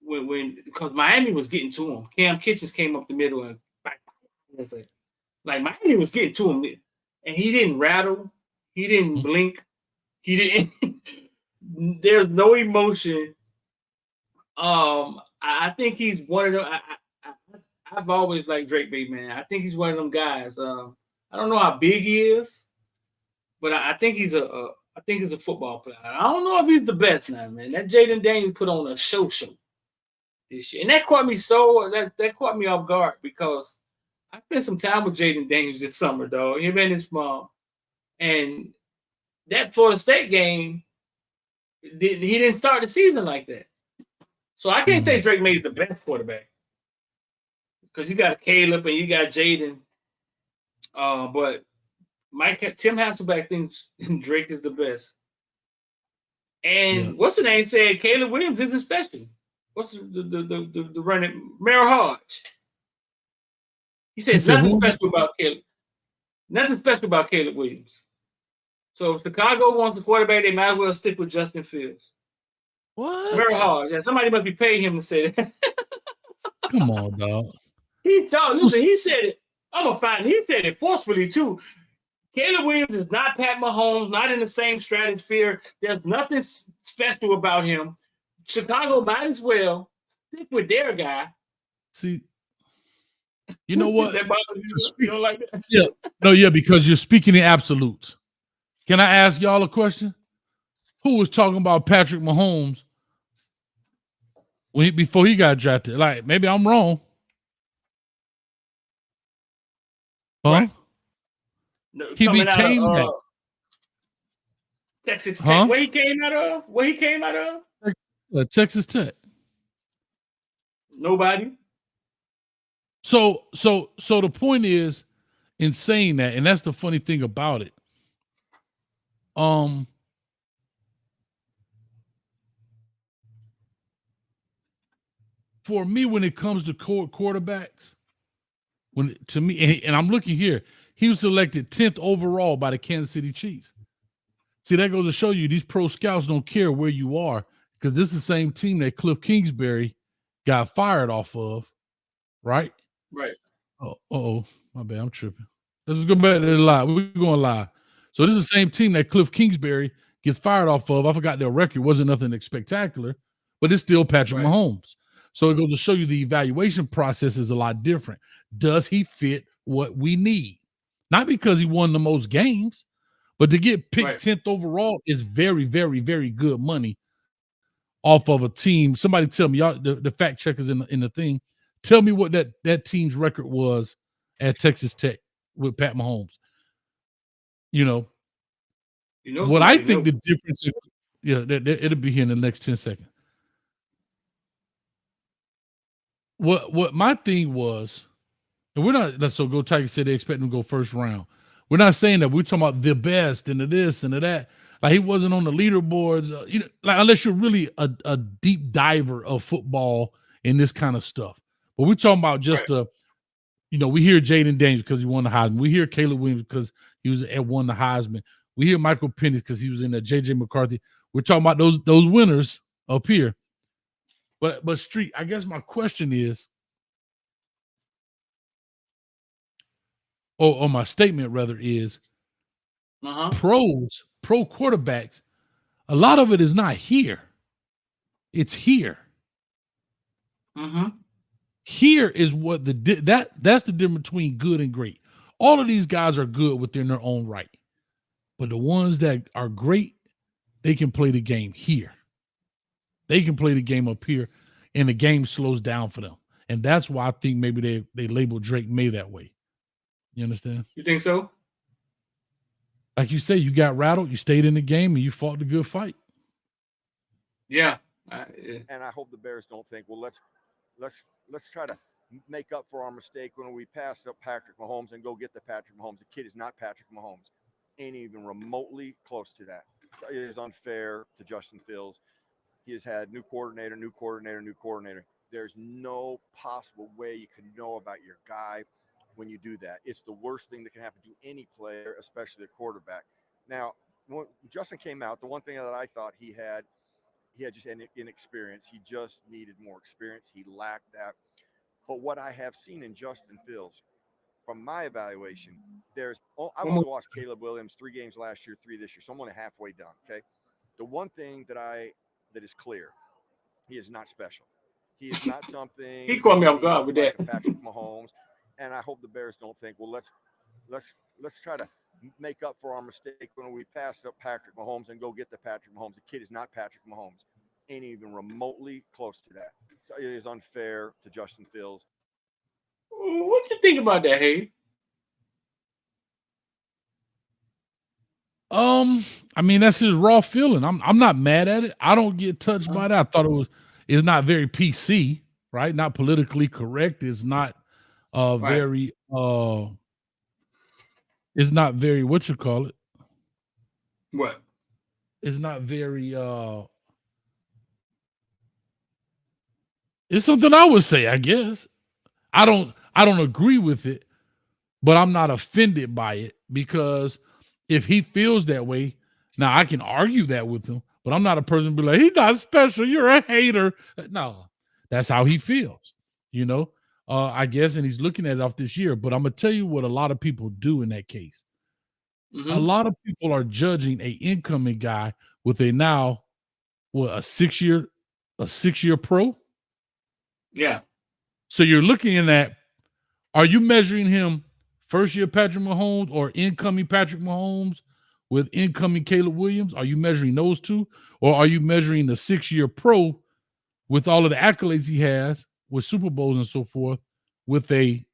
when because Miami was getting to him. Cam Kitchens came up the middle and like Miami was getting to him, and he didn't rattle. He didn't blink. He didn't. There's no emotion. I think he's one of them. I've always liked Drake May, man. I think he's one of them guys. I don't know how big he is, but I think he's a football player. I don't know if he's the best now, man. That Jaden Daniels put on a show this year, and that caught me that caught me off guard because I spent some time with Jaden Daniels this summer, dog. Him and his mom. And that Florida State game, he didn't start the season like that. So I can't say Drake May is the best quarterback because you got Caleb and you got Jaden. But Tim Hasselbeck thinks Drake is the best. And what's the name said? Caleb Williams isn't special. What's the running? Merrill Hodge. He says nothing special about Caleb. Nothing special about Caleb Williams. So if Chicago wants a quarterback, they might as well stick with Justin Fields. What? Merrill Hodge. Yeah, somebody must be paying him to say that. Come on, dog. He said it. I'm gonna find. He said it forcefully too. Caleb Williams is not Pat Mahomes, not in the same stratosphere. There's nothing special about him. Chicago might as well stick with their guy. See, you know what? You don't like that? Yeah, no, yeah, because you're speaking in absolutes. Can I ask y'all a question? Who was talking about Patrick Mahomes before he got drafted? Like, maybe I'm wrong. Huh? Right. No, he became that. Texas Tech. Where he came out of? Texas Tech. Nobody. So the point is, in saying that, and that's the funny thing about it. For me, when it comes to quarterbacks, to me, and I'm looking here, he was selected 10th overall by the Kansas City Chiefs. See, that goes to show you these pro scouts don't care where you are, because this is the same team that Cliff Kingsbury got fired off of, right? Right. Oh, my bad, I'm tripping. Let's just go back to the live. We're going live. So this is the same team that Cliff Kingsbury gets fired off of. I forgot their record. Wasn't nothing spectacular, but it's still Patrick Mahomes. So it goes to show you the evaluation process is a lot different. Does he fit what we need? Not because he won the most games, but to get picked 10th overall is very, very, very good money off of a team. Somebody tell me, y'all, the fact checkers in the thing, tell me what that team's record was at Texas Tech with Pat Mahomes. You know what I think the difference is, it'll be here in the next 10 seconds. What my thing was, and we're not, so Go Tigers said they expect him to go first round. We're not saying that. We're talking about the best and the this and the that. Like, he wasn't on the leaderboards, like, unless you're really a deep diver of football and this kind of stuff. But we're talking about just we hear Jaden Daniels because he won the Heisman. We hear Caleb Williams because he won the Heisman. We hear Michael Penix because he was in the JJ McCarthy. We're talking about those winners up here. But Street, I guess my question is, or my statement rather is, pro quarterbacks, a lot of it is not here. It's here. Here is what that's the difference between good and great. All of these guys are good within their own right, but the ones that are great, they can play the game here. They can play the game up here, and the game slows down for them. And that's why I think maybe they labeled Drake May that way. You understand? You think so? Like you say, you got rattled, you stayed in the game, and you fought the good fight. Yeah. And I hope the Bears don't think, well, let's try to make up for our mistake when we pass up Patrick Mahomes and go get the Patrick Mahomes. The kid is not Patrick Mahomes. Ain't even remotely close to that. It is unfair to Justin Fields. He has had new coordinator. There's no possible way you can know about your guy when you do that. It's the worst thing that can happen to any player, especially a quarterback. Now, when Justin came out, the one thing that I thought he had just inexperience. He just needed more experience. He lacked that. But what I have seen in Justin Fields, from my evaluation, I've only watched Caleb Williams 3 games last year, 3 this year, so I'm only halfway done. Okay, the one thing that is clear, he is not special. He is not something. He caught me off guard with that. Patrick Mahomes, and I hope the Bears don't think, well, let's try to make up for our mistake when we pass up Patrick Mahomes and go get the Patrick Mahomes. The kid is not Patrick Mahomes. Ain't even remotely close to that. So it is unfair to Justin Fields. What you think about that, Hayes? I mean, that's his raw feeling. I'm not mad at it. I don't get touched by that. I thought it's not very PC, right? Not politically correct. It's not very it's not very, what you call it? What? It's not very it's something I would say, I guess. I don't agree with it, but I'm not offended by it, because if he feels that way, now I can argue that with him, but I'm not a person to be like, he's not special, you're a hater. No, that's how he feels, I guess, and he's looking at it off this year. But I'm gonna tell you what a lot of people do in that case. A lot of people are judging a incoming guy with a 6-year pro. Yeah. So you're looking at, are you measuring him first year Patrick Mahomes or incoming Patrick Mahomes with incoming Caleb Williams? Are you measuring those two? Or are you measuring the 6-year pro with all of the accolades he has with Super Bowls and so forth with a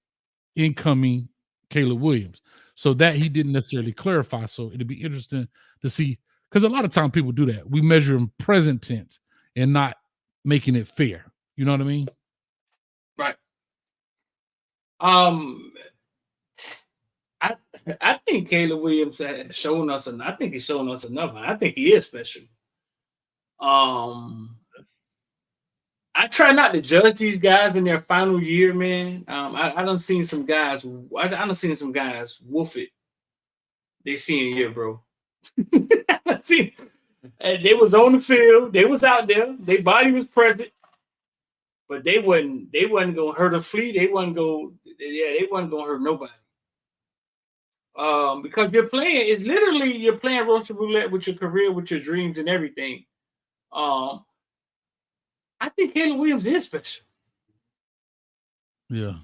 incoming Caleb Williams? So that he didn't necessarily clarify. So it'd be interesting to see, because a lot of times people do that. We measure in present tense and not making it fair. You know what I mean? Right. I think Caleb Williams has shown us, and I think he's shown us enough. I think he is special. I try not to judge these guys in their final year, man. I done seen some guys. I done seen some guys wolf it. They senior year, bro. See, they was on the field. They was out there. Their body was present, but they wasn't gonna hurt a flea. They wasn't gonna hurt nobody. Because you're playing Russian roulette with your career, with your dreams and everything. I think Caleb Williams is special. Yeah.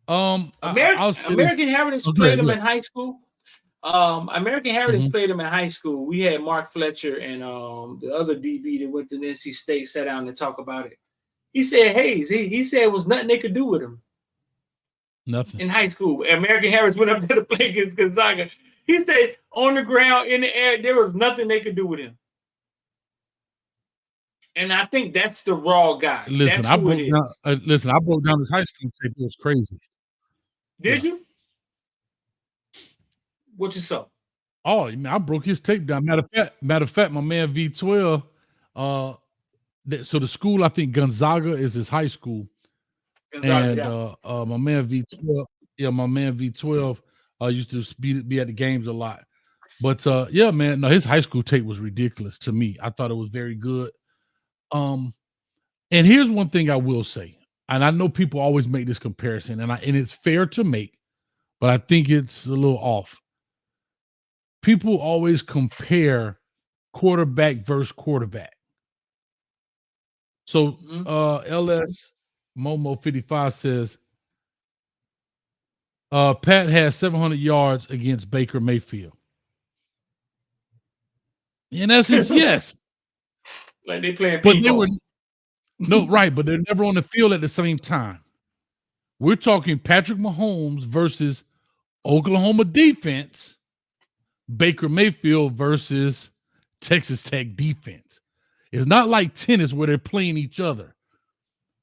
American Heritage played him in high school. American Heritage played him in high school. We had Mark Fletcher and the other DB that went to NC State sat down and talk about it. He said, Hayes, he said it was nothing they could do with him. Nothing. In high school. American Heritage went up there to play against Gonzaga. He said on the ground, in the air, there was nothing they could do with him. And I think that's the raw guy. Listen, I broke down his high school tape. It was crazy. Did you? What you saw? Oh, I broke his tape down. Matter of fact, my man V12. So the school, I think Gonzaga is his high school, Gonzaga, and my man V12, used to be at the games a lot. But yeah, man, no, his high school tape was ridiculous to me. I thought it was very good. And here's one thing I will say, and I know people always make this comparison, and it's fair to make, but I think it's a little off. People always compare quarterback versus quarterback. So LS Momo 55 says Pat has 700 yards against Baker Mayfield. In essence, yes. Like they playing but they were right, but they're never on the field at the same time. We're talking Patrick Mahomes versus Oklahoma defense, Baker Mayfield versus Texas Tech defense. It's not like tennis where they're playing each other.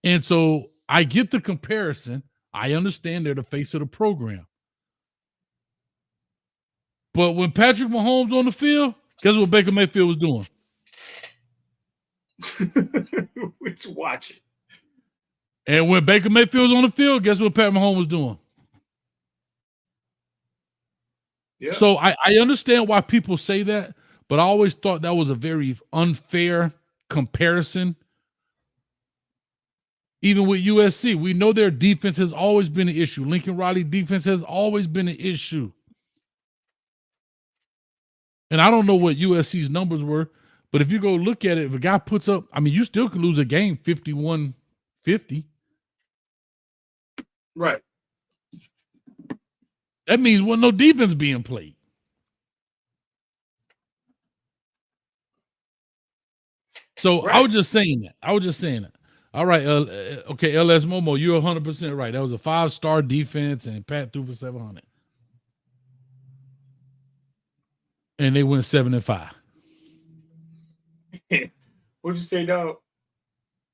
And so I get the comparison. I understand they're the face of the program. But when Patrick Mahomes on the field, guess what Baker Mayfield was doing? Which watch it. And when Baker Mayfield was on the field, guess what Pat Mahomes was doing? Yeah. So I understand why people say that, but I always thought that was a very unfair comparison. Even with USC, we know their defense has always been an issue. Lincoln Riley defense has always been an issue. And I don't know what USC's numbers were, but if you go look at it, if a guy puts up, I mean, you still can lose a game 51-50. Right. That means no defense being played. So right. I was just saying that. All right. Okay, LS Momo, you're 100% right. That was a 5-star defense, and Pat threw for 700. And they went 7-5. What'd you say, dog?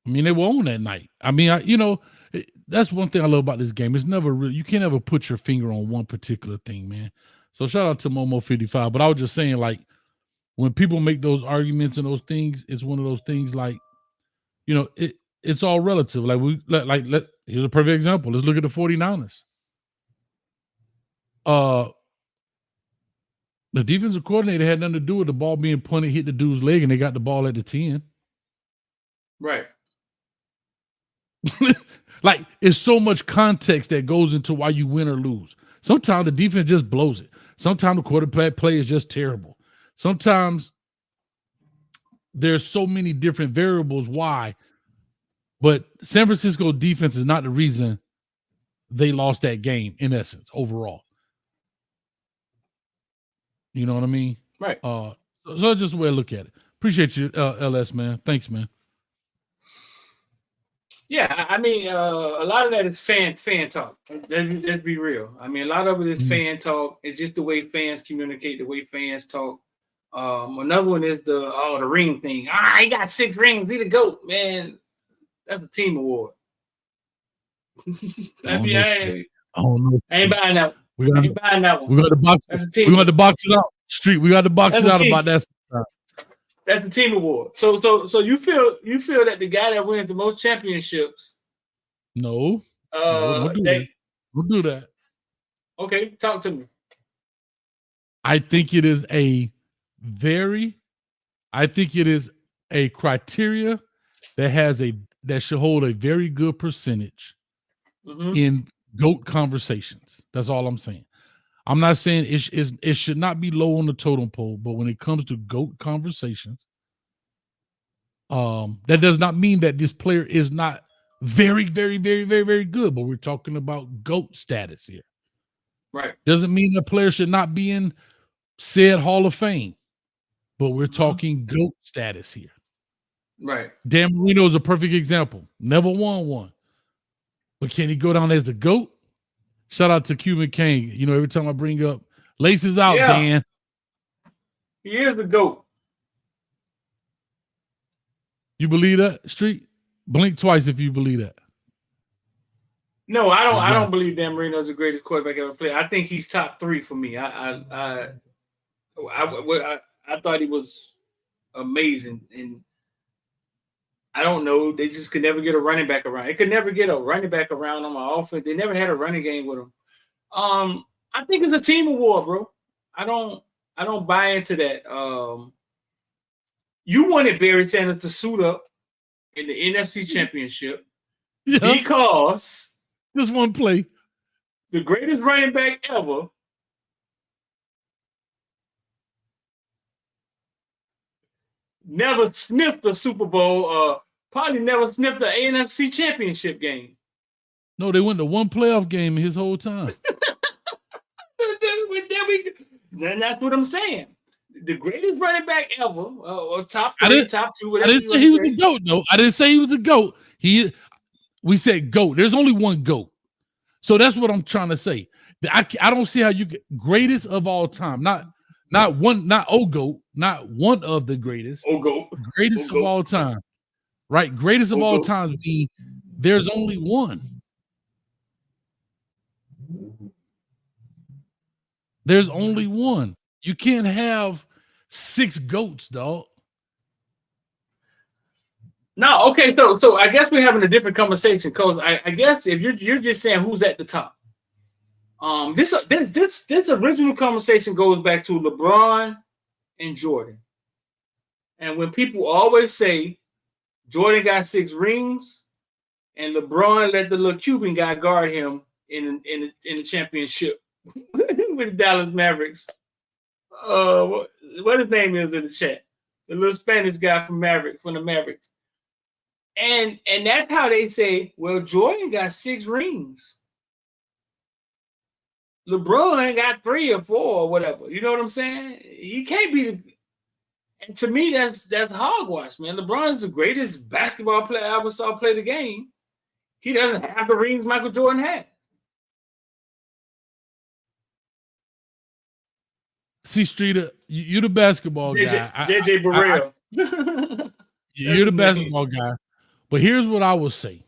I mean, they were on that night. I mean, that's one thing I love about this game. It's never really, you can't ever put your finger on one particular thing, man. So shout out to Momo 55. But I was just saying, like, when people make those arguments and those things, it's one of those things like, it's all relative. Here's a perfect example. Let's look at the 49ers. The defensive coordinator had nothing to do with the ball being punted, hit the dude's leg, and they got the ball at the 10. Right. Like, it's so much context that goes into why you win or lose. Sometimes the defense just blows it. Sometimes the quarterback play is just terrible. Sometimes there's so many different variables why. But San Francisco defense is not the reason they lost that game, in essence, overall. You know what I mean? Right. So that's just the way I look at it. Appreciate you, LS, man. Thanks, man. Yeah, I mean, a lot of that is fan talk. Let's be real. I mean, a lot of it is fan talk. It's just the way fans communicate, the way fans talk. Another one is the ring thing. He got 6 rings. He the GOAT, man. That's a team award. I ain't buying that. We got to box it. We got to box it out. Street. We got to box it out about that. That's the team award. So you feel that the guy that wins the most championships? No. Don't do that. Okay, talk to me. I think it is a criteria that should hold a very good percentage in GOAT conversations. That's all I'm saying. I'm not saying it should not be low on the totem pole, but when it comes to GOAT conversations, that does not mean that this player is not very, very, very, very, very good, but we're talking about GOAT status here. Right. Doesn't mean the player should not be in said Hall of Fame, but we're talking GOAT status here. Right. Dan Marino is a perfect example. Never won one. But can he go down as the GOAT? Shout out to Cuban King. You know, every time I bring up laces out, Dan. He is the GOAT. You believe that, Street? Blink twice if you believe that. No, I don't. Exactly. I don't believe Dan Marino is the greatest quarterback ever played. I think he's top 3 for me. I thought he was amazing, and I don't know. They just could never get a running back around. They could never get a running back around on my offense. They never had a running game with him. I think it's a team award, bro. I don't buy into that. You wanted Barry Sanders to suit up in the NFC Championship because just one play, the greatest running back ever never sniffed a Super Bowl. Probably never sniffed an NFC Championship game. No, they went to one playoff game his whole time. Then that's what I'm saying. The greatest running back ever, or top 3, top 2, whatever. I didn't say he was a GOAT, though. I didn't say he was a GOAT. We said GOAT. There's only one GOAT. So that's what I'm trying to say. I don't see how you get greatest of all time. Not one, not GOAT, not one of the greatest. GOAT. Greatest of all time. Right? Greatest of all time would be there's only one. There's only one. You can't have 6 GOATs, dog. No, okay. So I guess we're having a different conversation because I guess if you're just saying who's at the top, this original conversation goes back to LeBron and Jordan, and when people always say Jordan got 6 rings, and LeBron let the little Cuban guy guard him in the championship with the Dallas Mavericks. What his name is in the chat? The little Spanish guy from the Mavericks. And that's how they say, well, Jordan got 6 rings. LeBron got 3 or 4 or whatever. You know what I'm saying? He can't be and to me, that's hogwash, man. LeBron is the greatest basketball player I ever saw play the game. He doesn't have the rings Michael Jordan had. See, Streeter, you're the basketball guy. JJ Burrell. You're the basketball guy. But here's what I will say.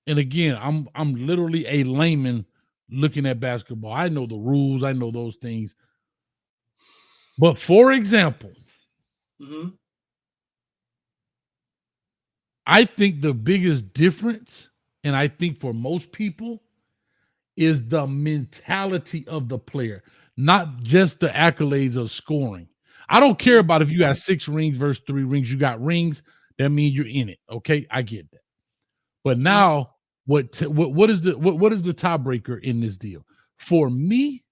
And again, I'm literally a layman looking at basketball. I know the rules. I know those things. But for example, I think the biggest difference, and I think for most people, is the mentality of the player, not just the accolades of scoring. I don't care about if you got 6 rings versus 3 rings. You got rings, that means you're in it. Okay, I get that. But now, what is the tiebreaker in this deal? For me,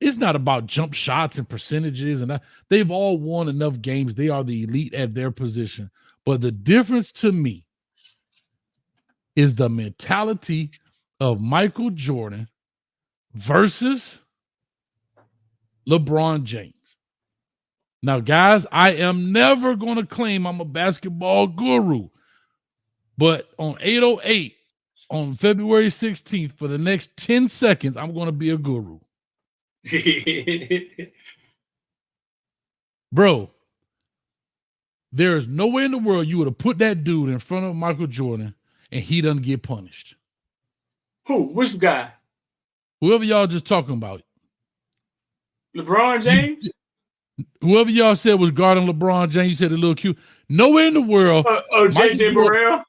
it's not about jump shots and percentages, and they've all won enough games. They are the elite at their position. But the difference to me is the mentality of Michael Jordan versus LeBron James. Now, guys, I am never going to claim I'm a basketball guru, but on 808 on February 16th, for the next 10 seconds, I'm going to be a guru. Bro, there is no way in the world you would have put that dude in front of Michael Jordan and he doesn't get punished. Who? Which guy? Whoever y'all just talking about. LeBron James? Whoever y'all said was guarding LeBron James, you said a little cute. Nowhere in the world. JJ Barrera?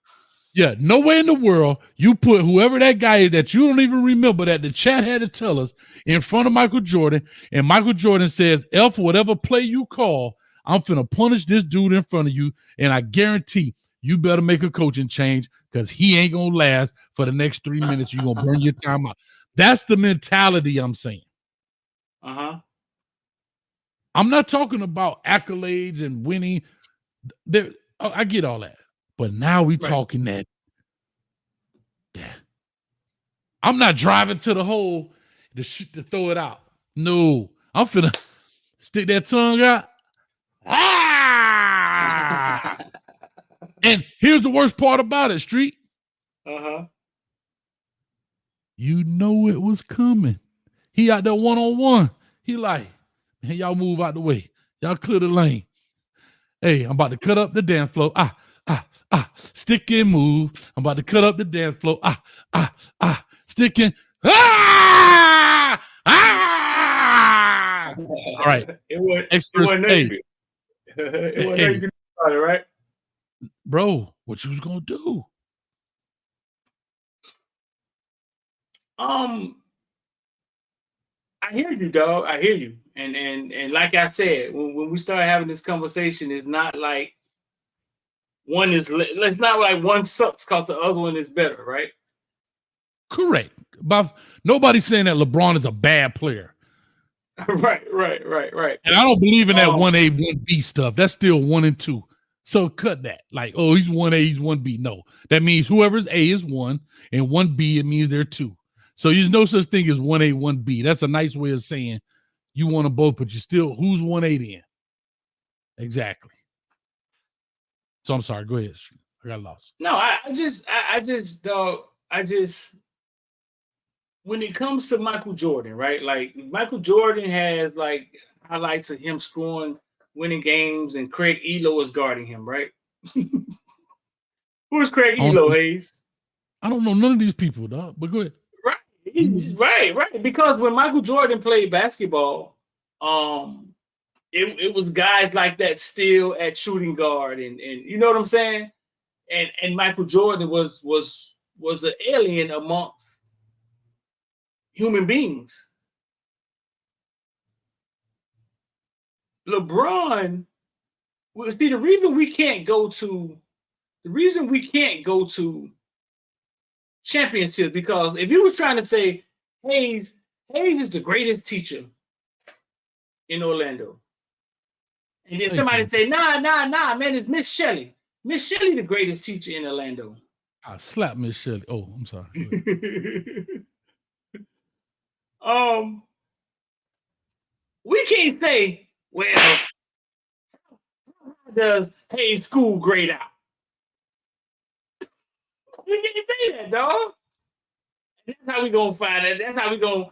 Yeah, no way in the world you put whoever that guy is that you don't even remember that the chat had to tell us in front of Michael Jordan, and Michael Jordan says, F whatever play you call, I'm finna punish this dude in front of you, and I guarantee you better make a coaching change because he ain't gonna last for the next 3 minutes. You're gonna burn your time out. That's the mentality I'm saying. Uh-huh. I'm not talking about accolades and winning. I get all that. But now we talking that. Yeah. I'm not driving to the hole to throw it out. No. I'm finna stick that tongue out. Ah! And here's the worst part about it, Street. Uh-huh. You know it was coming. He out there one-on-one. He like, hey, y'all move out the way. Y'all clear the lane. Hey, I'm about to cut up the dance floor. Stick and move. I'm about to cut up the dance floor. Stick and All right. It wasn't it wasn't about it, right? Bro, what you was gonna do? I hear you, dog. I hear you. And like I said, when we start having this conversation, it's not like it's not like one sucks because the other one is better, right? Correct. But nobody's saying that LeBron is a bad player. Right. And I don't believe in that 1A, 1B stuff. That's still 1 and 2. So cut that. Like, oh, he's 1A, he's 1B. No. That means whoever's A is 1, and 1B, it means they're 2. So there's no such thing as 1A, 1B. That's a nice way of saying you want them both, but you still, who's 1A then? Exactly. So I'm sorry. Go ahead. I got lost. No, I just when it comes to Michael Jordan, right? Like Michael Jordan has like highlights of him scoring, winning games, and Craig Elo is guarding him, right? Who's Craig Elo, Hayes? I don't know none of these people, dog. But go ahead. Right. Because when Michael Jordan played basketball, it was guys like that still at shooting guard, and you know what I'm saying? And Michael Jordan was an alien amongst human beings. LeBron, see, the reason we can't go to championships, because if you were trying to say Hayes is the greatest teacher in Orlando, and then somebody say, nah, man, it's Miss Shelley. Miss Shelley, the greatest teacher in Orlando. I slapped Miss Shelley. Oh, I'm sorry. We can't say, well, how does Hayes school grade out? We can't say that, dog. That's how we gonna find it. That's how we gonna.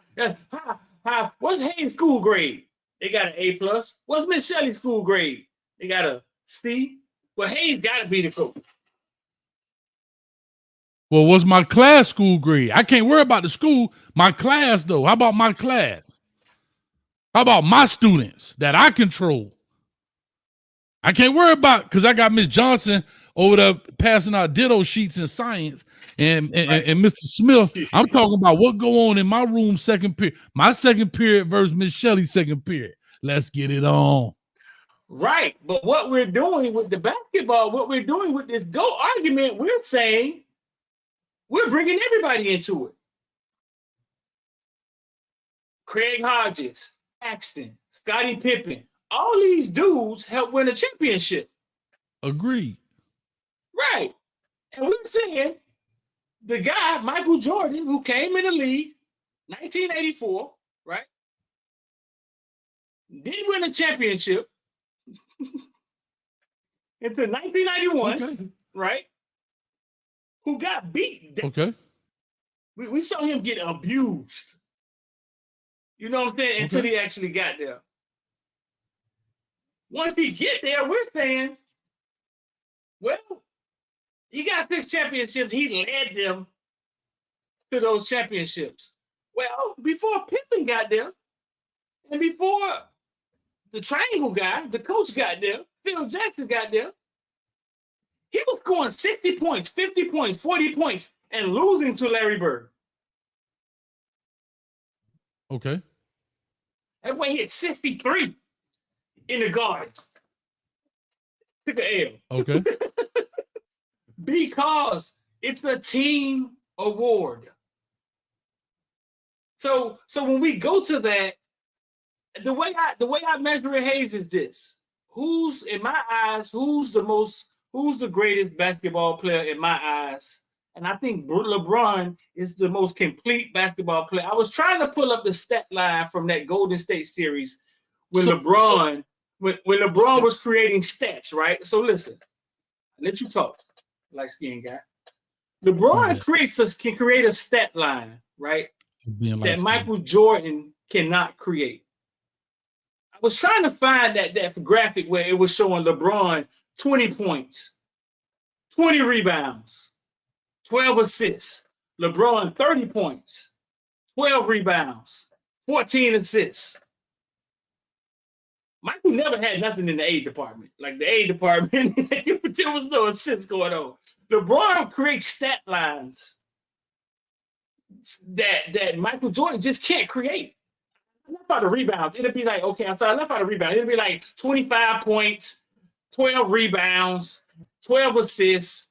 What's Hayes' school grade? They got an A+. What's Miss Shelley's school grade? They got a C. Well, Hayes got to be the coach. Well, what's my class school grade? I can't worry about the school. My class, though. How about my class? How about my students that I control? I can't worry about, because I got Miss Johnson over there passing out ditto sheets in science and Mr. Smith. I'm talking about what go on in my room second period. My second period versus Miss Shelley's second period. Let's get it on. Right. But what we're doing with the basketball, what we're doing with this GOAT argument, we're saying we're bringing everybody into it. Craig Hodges, Paxton, Scottie Pippen, all these dudes helped win a championship. Agreed. Right. And we're saying the guy, Michael Jordan, who came in the league 1984, right? Didn't win a championship until 1991, okay. Right? Who got beat. Okay. We saw him get abused. You know what I'm saying? Until he actually got there. Once he get there, we're saying, well, he got 6 championships. He led them to those championships. Well, before Pippen got there, and before the triangle guy, the coach got there, Phil Jackson got there, he was scoring 60 points, 50 points, 40 points, and losing to Larry Bird. Okay. That way he hit 63 in the Garden. Took an L. Okay. Because it's a team award. So when we go to that, the way I measure it, Hayes, is this: who's in my eyes, who's the greatest basketball player in my eyes? And I think LeBron is the most complete basketball player. I was trying to pull up the stat line from that Golden State series when LeBron was creating stats, right? So listen, I'll let you talk, light skinned guy. LeBron can create a stat line, right? That Michael Jordan cannot create. I was trying to find that graphic where it was showing LeBron 20 points, 20 rebounds, 12 assists. LeBron 30 points, 12 rebounds, 14 assists. Michael never had nothing in the aid department. Like the aid department, there was no assists going on. LeBron creates stat lines that Michael Jordan just can't create. I left out the rebounds. It'll be like, okay, I'm sorry, I left out the rebounds. It'll be like 25 points, 12 rebounds, 12 assists.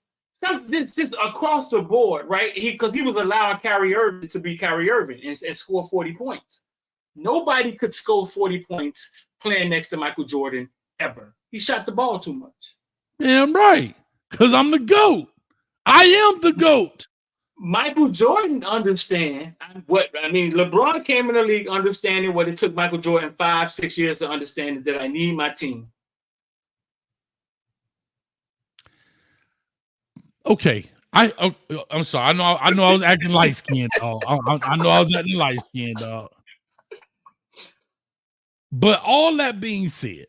This just across the board, right? Because he was allowing Kyrie Irving to be Kyrie Irving and score 40 points. Nobody could score 40 points playing next to Michael Jordan ever. He shot the ball too much. Damn right. Because I'm the GOAT. I am the GOAT. Michael Jordan LeBron came in the league understanding what it took Michael Jordan 5-6 years to understand that I need my team. Okay. I'm sorry. I know I was acting light skinned, dog. I know I was acting light skinned, dog. But all that being said,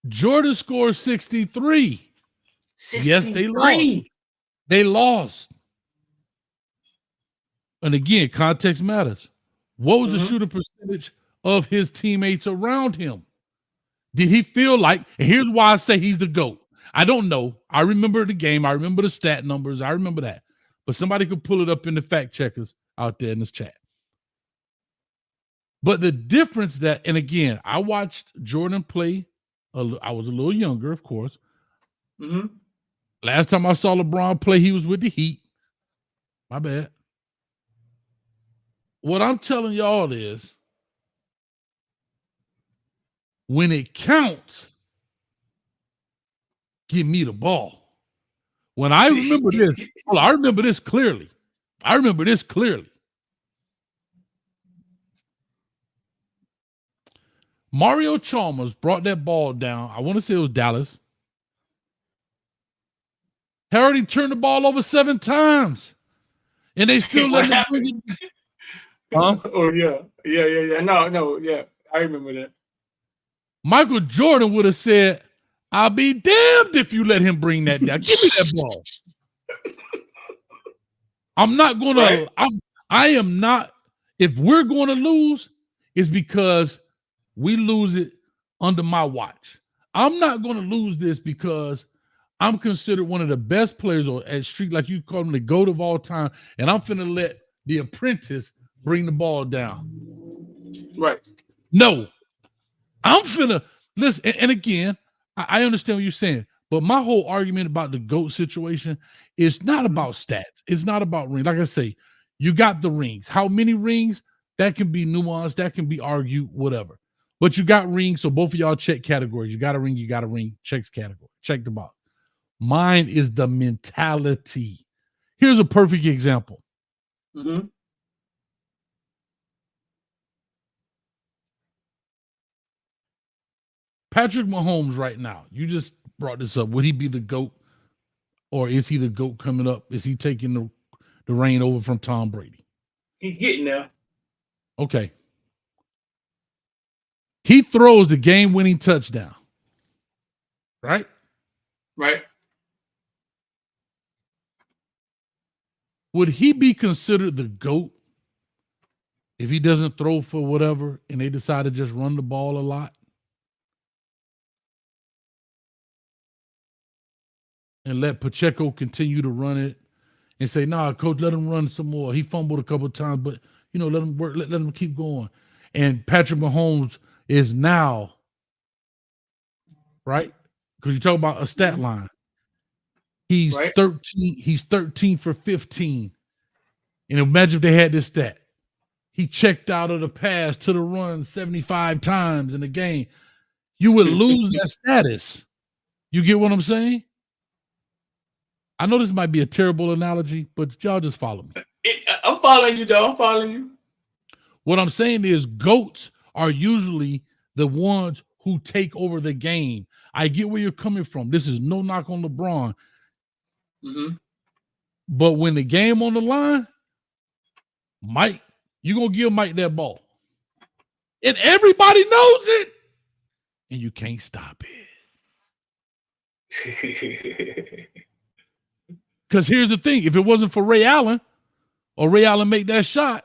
Jordan scored 63. Yes, they lost. They lost. And again, context matters. What was the shooting percentage of his teammates around him? Did he feel like, and here's why I say he's the GOAT. I don't know. I remember the game. I remember the stat numbers. I remember that. But somebody could pull it up in the fact checkers out there in this chat. But the difference that, and again, I watched Jordan play. I was a little younger, of course. Last time I saw LeBron play, he was with the Heat. My bad. What I'm telling y'all is, when it counts, give me the ball. When I remember this, I remember this clearly. Mario Chalmers brought that ball down. I want to say it was Dallas. He already turned the ball over 7 times. And they still let him bring it. Huh? Oh, yeah. No, yeah. I remember that. Michael Jordan would have said, I'll be damned if you let him bring that down. Give me that ball. I'm not going to, I am not, if we're going to lose, it's because we lose it under my watch. I'm not going to lose this because I'm considered one of the best players at street, like you call him, the GOAT of all time, and I'm finna let the apprentice bring the ball down. Right. No. I'm finna, listen, and again, I understand what you're saying, but my whole argument about the GOAT situation is not about stats. It's not about rings. Like I say, you got the rings. How many rings? That can be nuanced. That can be argued, whatever. But you got rings, so both of y'all check categories. You got a ring, checks category. Check the box. Mine is the mentality. Here's a perfect example. Patrick Mahomes right now, you just brought this up. Would he be the GOAT, or is he the GOAT coming up? Is he taking the reign over from Tom Brady? He's getting there. Okay. He throws the game-winning touchdown. Right? Right. Would he be considered the GOAT if he doesn't throw for whatever and they decide to just run the ball a lot? And let Pacheco continue to run it and say, nah, coach, let him run some more. He fumbled a couple of times, but, let him work, let him keep going. And Patrick Mahomes is now, right? Because you talk about a stat line. He's Right. 13 for 15. And imagine if they had this stat. He checked out of the pass to the run 75 times in the game. You would lose that status. You get what I'm saying? I know this might be a terrible analogy, but y'all just follow me. I'm following you, though. I'm following you. What I'm saying is GOATs are usually the ones who take over the game. I get where you're coming from. This is no knock on LeBron. Mm-hmm. But when the game on the line, Mike, you're going to give Mike that ball. And everybody knows it. And you can't stop it. Because here's the thing. If it wasn't for Ray Allen, or Ray Allen make that shot,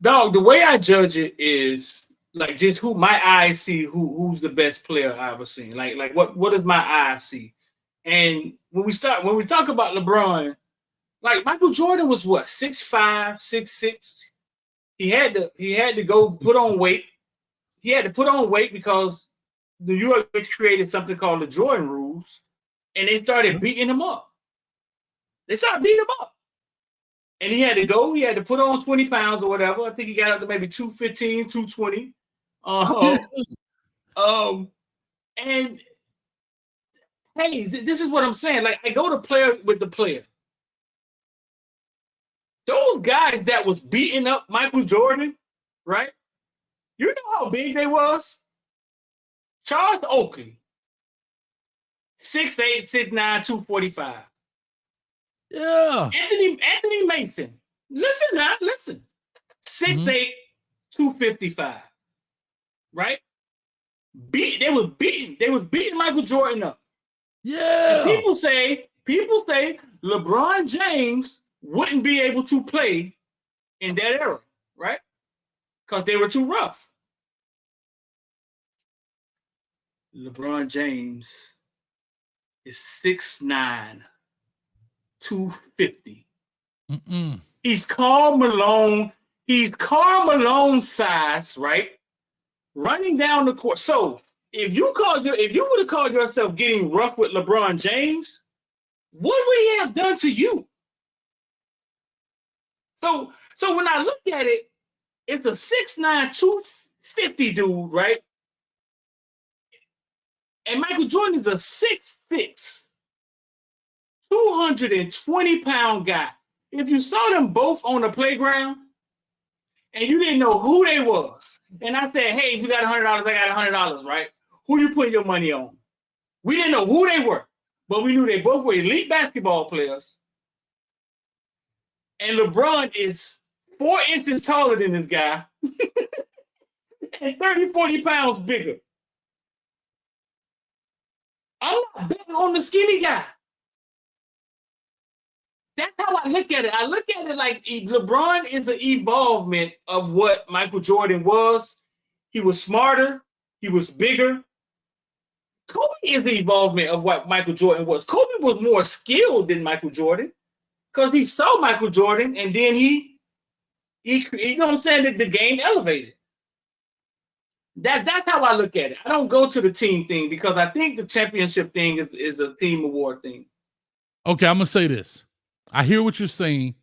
Dog, the way I judge it is like just who my eyes see who's the best player I ever seen. Like what does my eyes see? And when we talk about LeBron, like Michael Jordan was what, 6'5", 6'6". He had to go put on weight. He had to put on weight because the U.S. created something called the Jordan rules, and they started beating him up. They started beating him up. And he had to put on 20 pounds or whatever. I think he got up to maybe 215, 220. And hey, this is what I'm saying. Like, I go to player with the player. Those guys that was beating up Michael Jordan, right? You know how big they was? Charles Oakley, 6'8", 6'9", 245. Yeah. Anthony Mason. Listen. 6'8", 255. Right? They was beating Michael Jordan up. Yeah. And people say LeBron James wouldn't be able to play in that era, right? Because they were too rough. LeBron James is 6'9", 250. He's Karl Malone. He's Karl Malone size, right? Running down the court. So if you would have called yourself getting rough with LeBron James, what would he have done to you? So when I look at it, it's a 6'9", 250 dude, right? And Michael Jordan is a 6'6", 220-pound guy. If you saw them both on the playground and you didn't know who they was, and I said, hey, you got $100, I got $100, right? Who you putting your money on? We didn't know who they were, but we knew they both were elite basketball players. And LeBron is 4 inches taller than this guy and 30, 40 pounds bigger. I'm not betting on the skinny guy. That's how I look at it. I look at it like LeBron is an evolvement of what Michael Jordan was. He was smarter. He was bigger. Kobe is the evolvement of what Michael Jordan was. Kobe was more skilled than Michael Jordan because he saw Michael Jordan and then he you know what I'm saying, that the game elevated. That's how I look at it. I don't go to the team thing because I think the championship thing is a team award thing. Okay, I'm going to say this. I hear what you're saying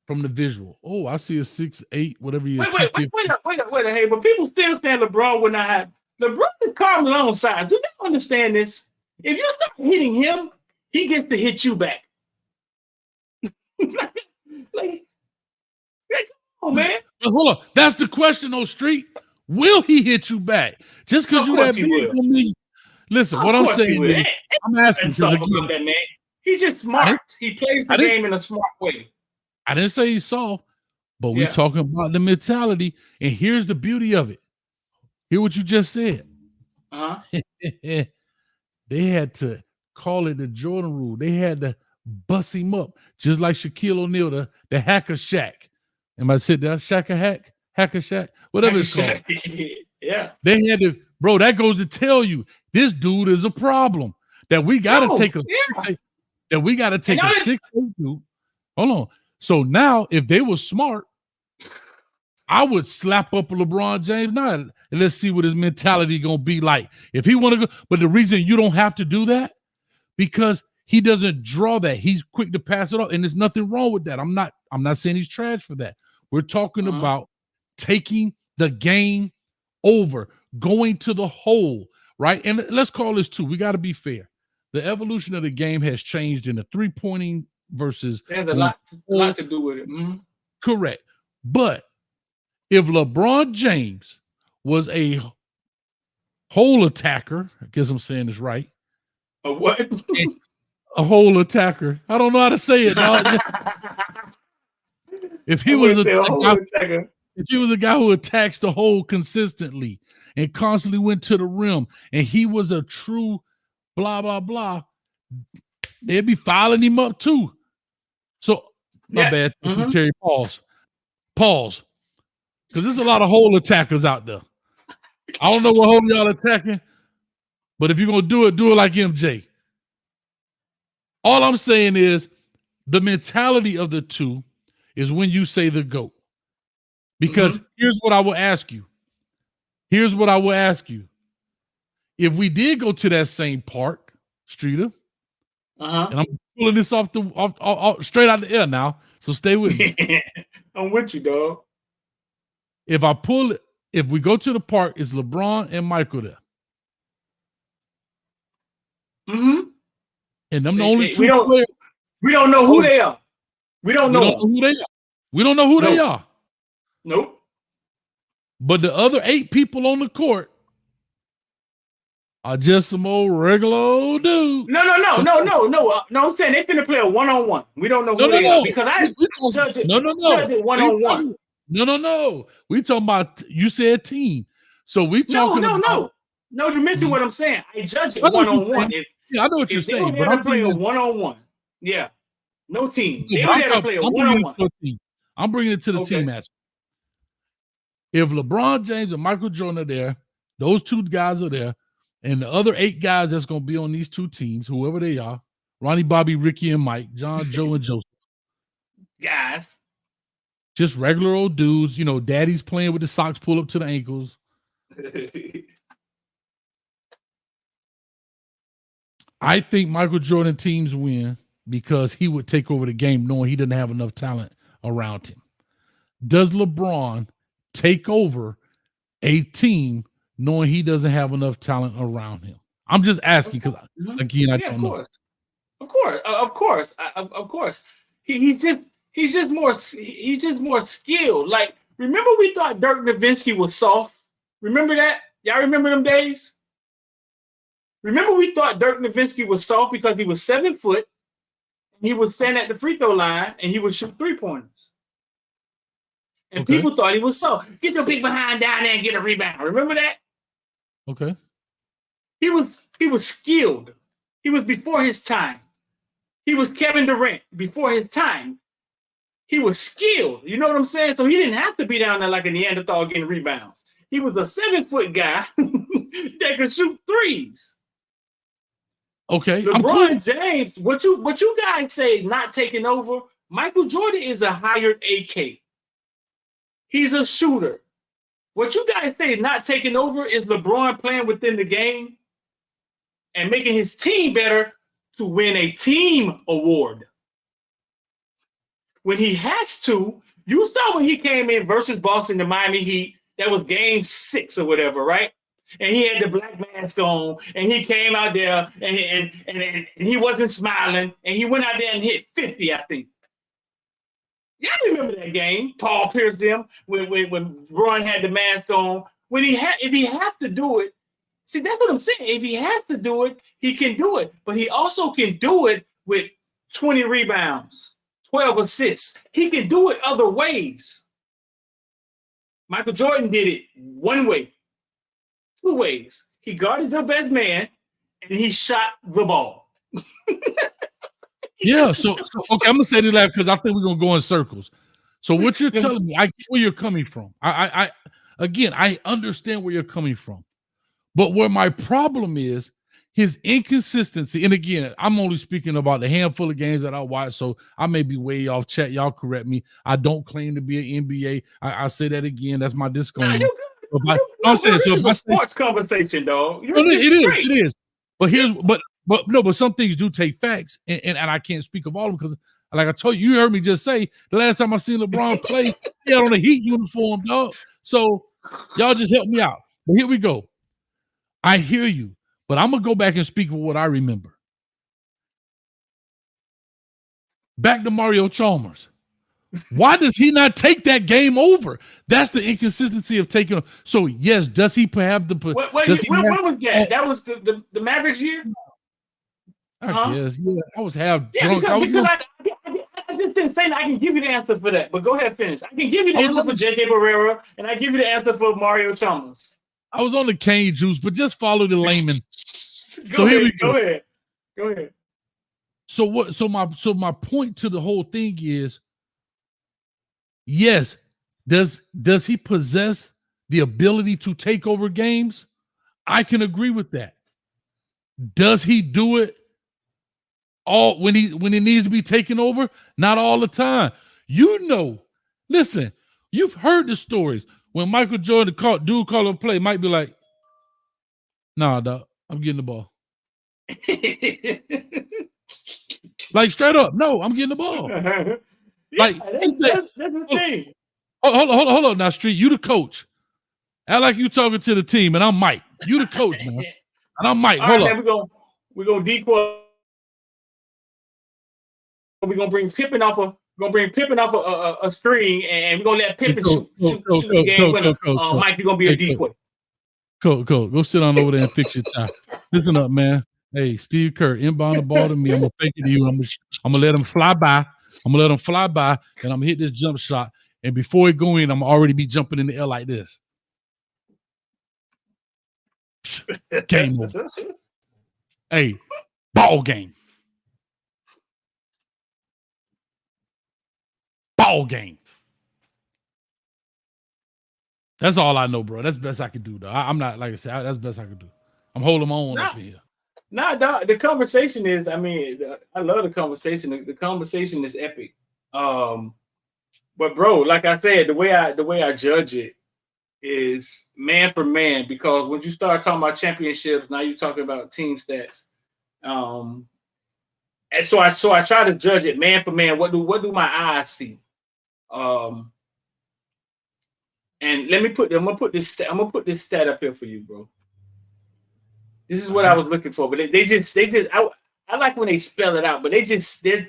from the visual. Oh, I see a 6'8", whatever you. Wait, hey, but people still saying LeBron would not have. LeBron is Karl Malone size. Do you understand this? If you start hitting him, he gets to hit you back. like, come on, man. But hold on. That's the question, though, Street. Will he hit you back? Just because you that big for me. Listen, what I'm saying is, I'm asking because again, that man. He's just smart. He plays the game in a smart way. I didn't say he's soft, but we're talking about the mentality. And here's the beauty of it. Hear what you just said. They had to call it the Jordan rule. They had to bust him up, just like Shaquille O'Neal, the hacker shack. Am I said that? Shack a hack? Hacker shack? Whatever it's called. Yeah. They had to, bro, that goes to tell you this dude is a problem. That we gotta take a that we gotta take a 6'8" dude. Hold on. So now if they were smart, I would slap up LeBron James now and let's see what his mentality gonna be like. If he want to go, but the reason you don't have to do that, because he doesn't draw that. He's quick to pass it off, and there's nothing wrong with that. I'm not saying he's trash for that. We're talking about taking the game over, going to the hole, right? And let's call this too. We got to be fair. The evolution of the game has changed in the three-pointing versus there's a lot to do with it. Correct. But if LeBron James was a hole attacker, I guess I'm saying this right. A what? A hole attacker. I don't know how to say it, dog. If he was a guy who attacks the hole consistently and constantly went to the rim, and he was a true blah, blah, blah, they'd be filing him up too. So, my bad. Terry, pause. Because there's a lot of hole attackers out there. I don't know what hole y'all attacking, but if you're going to do it like MJ. All I'm saying is the mentality of the two is when you say the GOAT. Because here's what I will ask you. If we did go to that same park, Streeter, and I'm pulling this off straight out the air now, so stay with me. I'm with you, dog. If we go to the park, it's LeBron and Michael there. And them the only two players. We don't know who they are. We don't know who they are. We don't know who they are. Nope. But the other 8 people on the court are just some old regular old dude. No. I'm saying they finna play a one-on-one. We don't know who they are because one-on-one. No. We talking about, you said team. So we talking about. No, you're missing what I'm saying. I judge it one-on-one. Yeah, I know what you're saying. But I'm playing a one-on-one. Yeah. No team. They would have to play a one-on-one. I'm bringing it to the team match. If LeBron James and Michael Jordan are there, those 2 guys are there, and the other 8 guys that's going to be on these 2 teams, whoever they are, Ronnie, Bobby, Ricky, and Mike, John, Joe, and Joseph. Guys. Just regular old dudes. You know, daddy's playing with the socks pulled up to the ankles. I think Michael Jordan teams win because he would take over the game knowing he didn't have enough talent around him. Does LeBron take over a team knowing he doesn't have enough talent around him? I'm just asking because, again, I don't know. Of course. He's just more skilled. Like, remember we thought Dirk Nowitzki was soft? Remember that? Y'all remember them days? Remember we thought Dirk Nowitzki was soft because he was 7 foot and he would stand at the free throw line and he would shoot 3-pointers. And people thought he was soft. Get your big behind down there and get a rebound. Remember that? Okay. He was skilled. He was before his time. He was Kevin Durant before his time. He was skilled. You know what I'm saying? So he didn't have to be down there like a Neanderthal getting rebounds. He was a 7-foot guy that could shoot threes. Okay. LeBron James, what you guys say not taking over, Michael Jordan is a hired AK. He's a shooter. What you guys say not taking over is LeBron playing within the game and making his team better to win a team award. When he has to, you saw when he came in versus Boston, the Miami Heat, that was game 6 or whatever, right? And he had the black mask on, and he came out there, and he wasn't smiling, and he went out there and hit 50, I think. Y'all remember that game? Paul Pierce them when Ron had the mask on. If he has to do it, see, that's what I'm saying. If he has to do it, he can do it. But he also can do it with 20 rebounds, 12 assists. He can do it other ways. Michael Jordan did it one way, two ways. He guarded the best man, and he shot the ball. Yeah. So okay, I'm gonna say this because I think we're gonna go in circles. So what you're telling me, I get where you're coming from. I understand where you're coming from, but where my problem is his inconsistency. And again, I'm only speaking about the handful of games that I watch, so I may be way off. Chat, y'all correct me. I don't claim to be an NBA. I say that again. That's my disclaimer. I'm saying this is a sports conversation, dog. It is. But some things do take facts, and I can't speak of all of them because, like I told you, you heard me just say the last time I seen LeBron play, he had on a Heat uniform, dog. So y'all just help me out. But here we go. I hear you, but I'm gonna go back and speak for what I remember. Back to Mario Chalmers. Why does he not take that game over? That's the inconsistency of taking. So yes, does he have the? When was that? That was the Mavericks year. I guess, yeah. I was half drunk. Because I just didn't say that I can give you the answer for that. But go ahead, finish. I can give you the answer for J.K. Barrera, and I give you the answer for Mario Chalmers. I was on the cane juice, but just follow the layman. Go ahead. So my point to the whole thing is, yes, does he possess the ability to take over games? I can agree with that. Does he do it all when he needs to be taken over? Not all the time. Listen, you've heard the stories. When Michael Jordan call a play, might be like, nah, dog, I'm getting the ball. Like straight up, no, I'm getting the ball. Like that's the thing. Hold on now, Street. You the coach. Act like you talking to the team, and I'm Mike. You the coach, man. And I'm Mike. Hold on. We're gonna decoy. We're gonna bring Pippen off a screen, and we're gonna let Pippen shoot the game winner. Mike, you're gonna be a decoy. Cool. Go sit on over there and fix your tie. Listen up, man. Hey, Steve Kerr, inbound the ball to me. I'm gonna fake it to you. I'm gonna let him fly by. And I'm gonna hit this jump shot. And before it go in, I'm already be jumping in the air like this. Game over. Hey, ball game. Ball game. That's all I know, bro. That's the best I can do, though. I'm not, like I said, that's the best I can do. I'm holding my own up here. Nah, dog, the conversation is, I love the conversation. The conversation is epic. But bro, like I said, the way I judge it is man for man, because when you start talking about championships, now you're talking about team stats. And so I try to judge it man for man. What do my eyes see? And I'm gonna put this stat up here for you, bro. This is what I was looking for, but I like when they spell it out, but they're just saying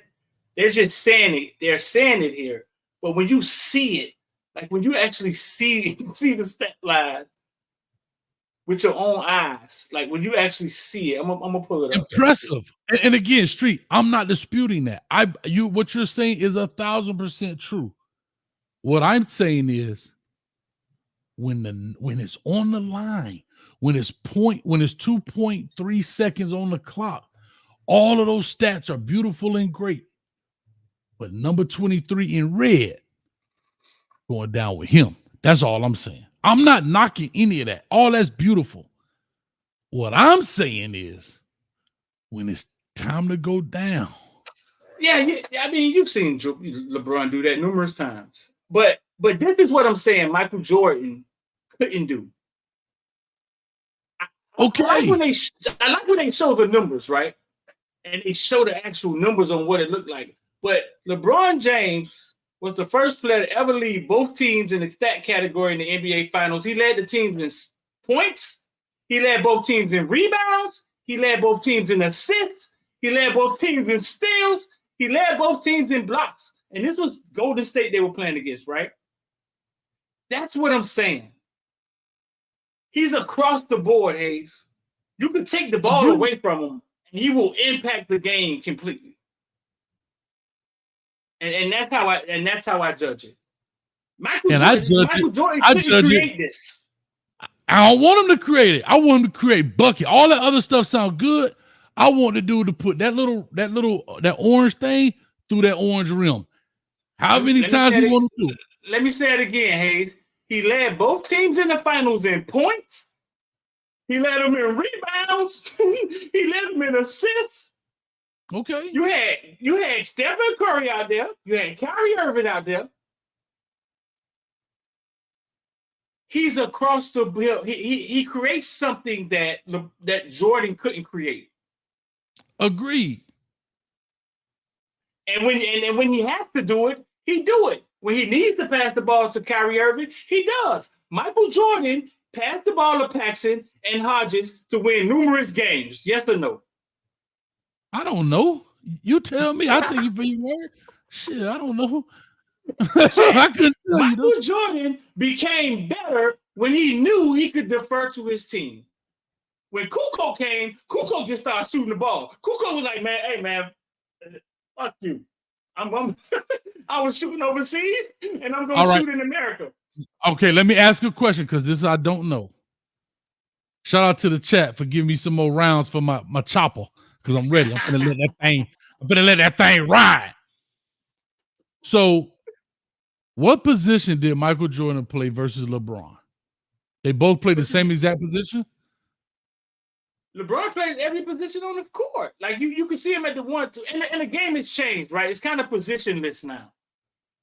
it. They're saying it here. But when you see it, like when you actually see the stat line with your own eyes, like when you actually see it, I'm gonna pull it up. Impressive. And again, Street, I'm not disputing that. What you're saying is 1,000% true. What I'm saying is when it's on the line, when it's 2.3 seconds on the clock, all of those stats are beautiful and great. But number 23 in red going down with him. That's all I'm saying. I'm not knocking any of that. All that's beautiful. What I'm saying is when it's time to go down. Yeah. I mean, you've seen LeBron do that numerous times. But this is what I'm saying Michael Jordan couldn't do. Okay. I like when they show the numbers, right? And they show the actual numbers on what it looked like. But LeBron James was the first player to ever lead both teams in the stat category in the NBA Finals. He led the teams in points. He led both teams in rebounds. He led both teams in assists. He led both teams in steals. He led both teams in blocks. And this was Golden State they were playing against, right? That's what I'm saying. He's across the board, Hayes. You can take the ball away from him, and he will impact the game completely. And that's how I judge it. Michael Jordan couldn't create this. I don't want him to create it. I want him to create bucket. All that other stuff sound good. I want the dude to put that orange thing through that orange rim. How many times you want to do it? Let me say it again, Hayes. He led both teams in the finals in points. He led them in rebounds. He led them in assists. Okay. You had Stephen Curry out there. You had Kyrie Irving out there. He's across the bill. He creates something that Jordan couldn't create. Agreed. And when he has to do it, he do it. When he needs to pass the ball to Kyrie Irving, he does. Michael Jordan passed the ball to Paxson and Hodges to win numerous games. Yes or no? I don't know. You tell me. I'll take you for your word. Shit, I don't know. I couldn't tell Michael Jordan became better when he knew he could defer to his team. When Kukoc came, Kukoc just started shooting the ball. Kukoc was like, man, hey, man, fuck you. I was shooting overseas, and I'm going to shoot in America. Okay, let me ask you a question, because this I don't know. Shout out to the chat for giving me some more rounds for my chopper, because I'm ready. I'm gonna let that thing ride. So, what position did Michael Jordan play versus LeBron? They both play the same exact position? LeBron plays every position on the court. Like you can see him at the 1, 2, and the game has changed, right? It's kind of positionless now.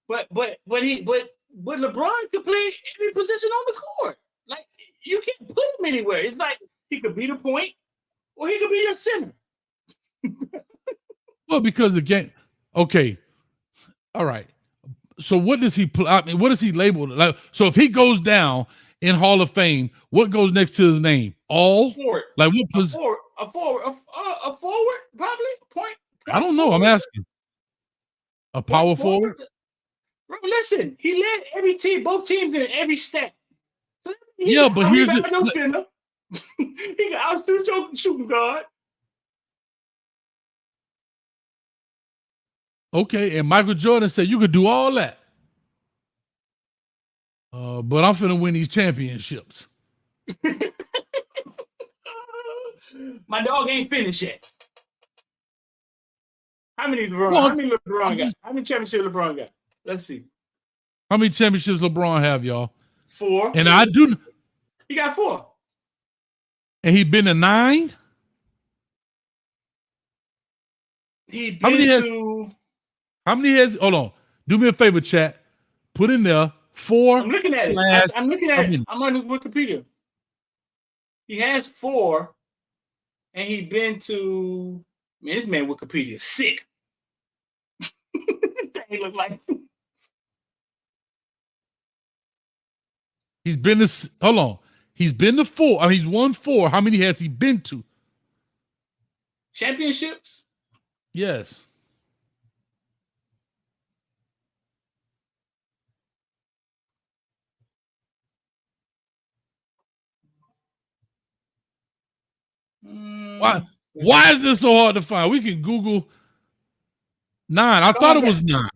But LeBron could play every position on the court. Like you can't put him anywhere. It's like he could be the point, or he could be your center. Well, because again, okay, all right. So what does he play? I mean, what is he labeled? Like, so if he goes down in Hall of Fame, what goes next to his name? All forward. Like what position? A forward, probably point. I don't know. I'm asking. A power forward. Bro, listen, he led every team, both teams in every stat. So yeah, but here's the center. He can outshoot your shooting guard. Okay, and Michael Jordan said you could do all that. But I'm finna win these championships. My dog ain't finished yet. How many LeBron got? How many championships LeBron got? Let's see. How many championships LeBron have, y'all? 4. And I do. He got 4. And he been to 9? He been to. How many has? Hold on. Do me a favor, chat. Put in there 4. I'm looking at it. I'm looking at it. I'm on his Wikipedia. He has 4, and he been to. Man, this man Wikipedia is sick. He look like. He's been to. Hold on. He's been to 4. I mean, he's won 4. How many has he been to? Championships? Yes. Why is this so hard to find? We can Google 9. I thought it was 9.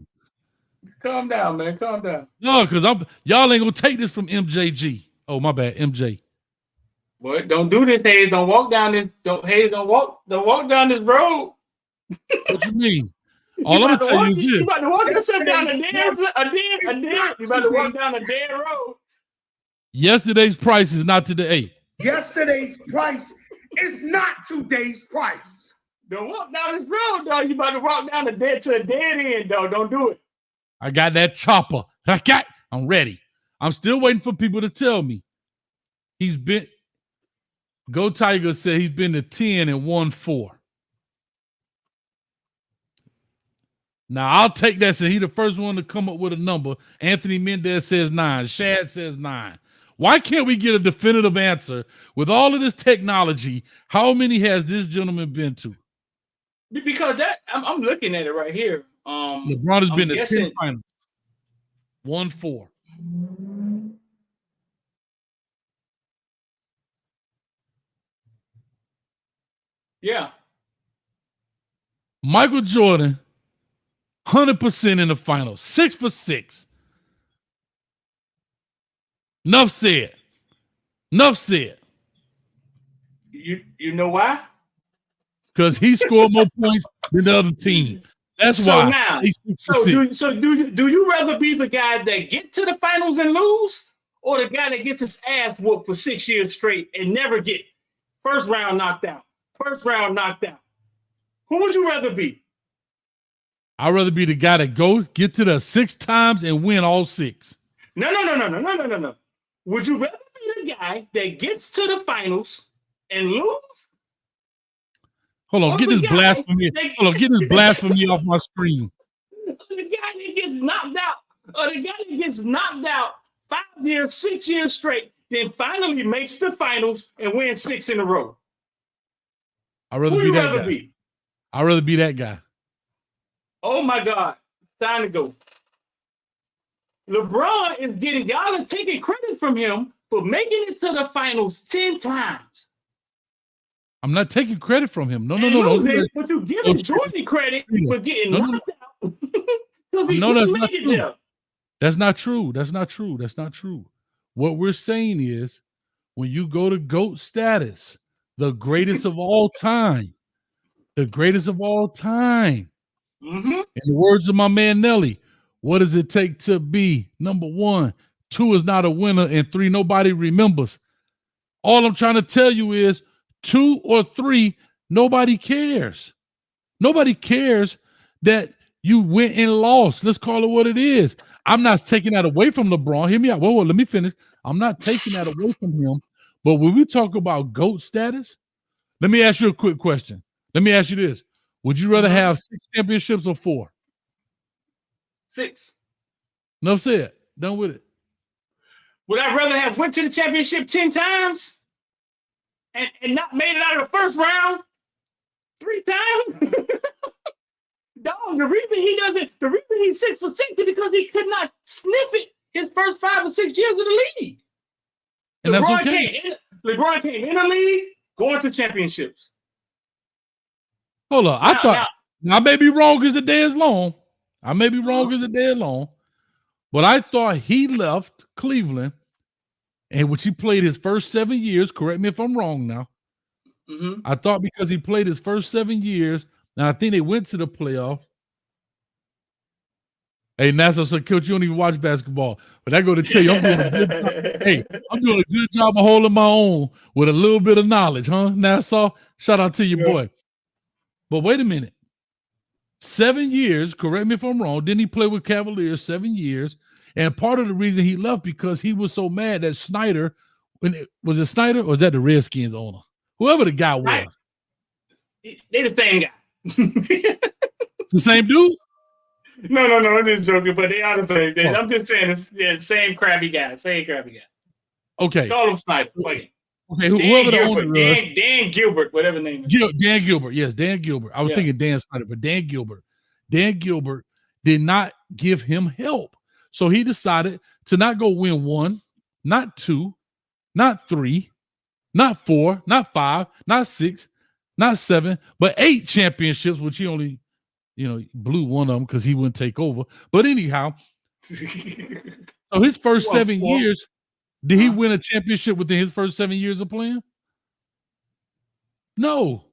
Calm down, man. Calm down. No, because y'all ain't gonna take this from MJG. Oh, my bad, MJ. Boy, don't do this, Hayes. Don't walk down this. Don't walk down this road. What you mean? All I'm gonna tell you is this. You about to walk yourself down a dead. You about to walk down a dead road. Yesterday's price is not today. Yesterday's price is not today's price. Don't walk down this road, dog. You about to walk down to a dead end, dog. Don't do it. I got that chopper. I'm ready. I'm still waiting for people to tell me. He's been. Go Tiger said he's been to 10 and won 4. Now I'll take that. So he's the first one to come up with a number. Anthony Mendez says 9. Shad says 9. Why can't we get a definitive answer with all of this technology? How many has this gentleman been to? Because I'm looking at it right here. LeBron has been to 10 finals. Won 4. Yeah. Michael Jordan 100% in the finals. 6 for 6. Enough said. Enough said. You know why? Because he scored more points than the other team. That's So why. now, He's 6 for so 6. do you rather be the guy that get to the finals and lose, or the guy that gets his ass whooped for 6 years straight and never get first round knocked out? First round knocked out. Who would you rather be? I'd rather be the guy that goes, get to the 6 times and win all 6. No. Would you rather be the guy that gets to the finals and lose? Hold on, get this blasphemy. Hold on, get this blasphemy off my screen. The guy that gets knocked out, or the guy that gets knocked out 5 years, 6 years straight, then finally makes the finals and wins 6 in a row. I'd rather Who be you that rather guy. be? I'd rather be that guy. Oh my God, time to go. LeBron is getting, y'all are taking credit from him for making it to the finals 10 times. I'm not taking credit from him. No. But you giving Jordan credit for getting knocked out. Because he couldn't make it there. That's not true. That's not true. That's not true. What we're saying is, when you go to GOAT status, the greatest of all time, the greatest of all time. Mm-hmm. In the words of my man Nelly, what does it take to be number 1? 2 is not a winner, and 3, nobody remembers. All I'm trying to tell you is 2 or 3, nobody cares. Nobody cares that you went and lost. Let's call it what it is. I'm not taking that away from LeBron. Hear me out. Whoa, let me finish. I'm not taking that away from him. But when we talk about GOAT status, let me ask you a quick question. Let me ask you this. Would you rather have 6 championships or 4? 6. No said. Done with it. Would I rather have went to the championship 10 times and not made it out of the first round 3 times? Dog, the reason he's 6 for 6 is because he could not sniff it his first 5 or 6 years of the league. And that's okay. LeBron came in the league, going to championships. Hold on. I may be wrong because the day is long. I may be wrong because the day is long. But I thought he left Cleveland, and which he played his first 7 years. Correct me if I'm wrong now. Mm-hmm. I thought because he played his first 7 years, and I think they went to the playoff. Hey, NASA said, Coach, you don't even watch basketball. But I go to tell you, I'm doing a good job. Hey, I'm doing a good job of holding my own with a little bit of knowledge, huh? Nassau, shout out to your boy. But wait a minute. 7 years, correct me if I'm wrong, didn't he play with Cavaliers 7 years? And part of the reason he left because he was so mad that Snyder, was it Snyder or was that the Redskins owner? Whoever the guy was. They're the same guy. It's the same dude? No, I'm just joking, but they are the same. I'm just saying it's the same crabby guy. Okay. Call him Snyder. Okay, whoever the owner was. Dan Gilbert, whatever the name is. Dan Gilbert. Yes, Dan Gilbert. I was thinking Dan Snyder, but Dan Gilbert. Dan Gilbert did not give him help. So he decided to not go win 1, not 2, not 3, not 4, not 5, not 6, not 7, but 8 championships, which he only, blew one of them because he wouldn't take over. But anyhow, so his first 7 years, did he win a championship within his first 7 years of playing? No.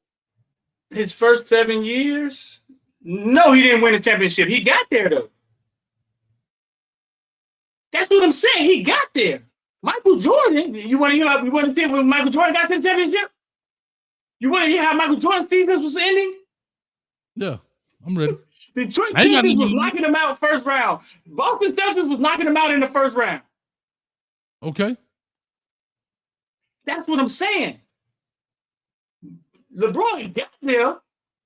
His first 7 years? No, he didn't win a championship. He got there, though. That's what I'm saying. He got there. Michael Jordan, you want to see when Michael Jordan got to the championship? You want to hear how Michael Jordan's season was ending? Yeah, I'm ready. Detroit Pistons was knocking him out first round. Boston Celtics was knocking him out in the first round. Okay. That's what I'm saying. LeBron got there,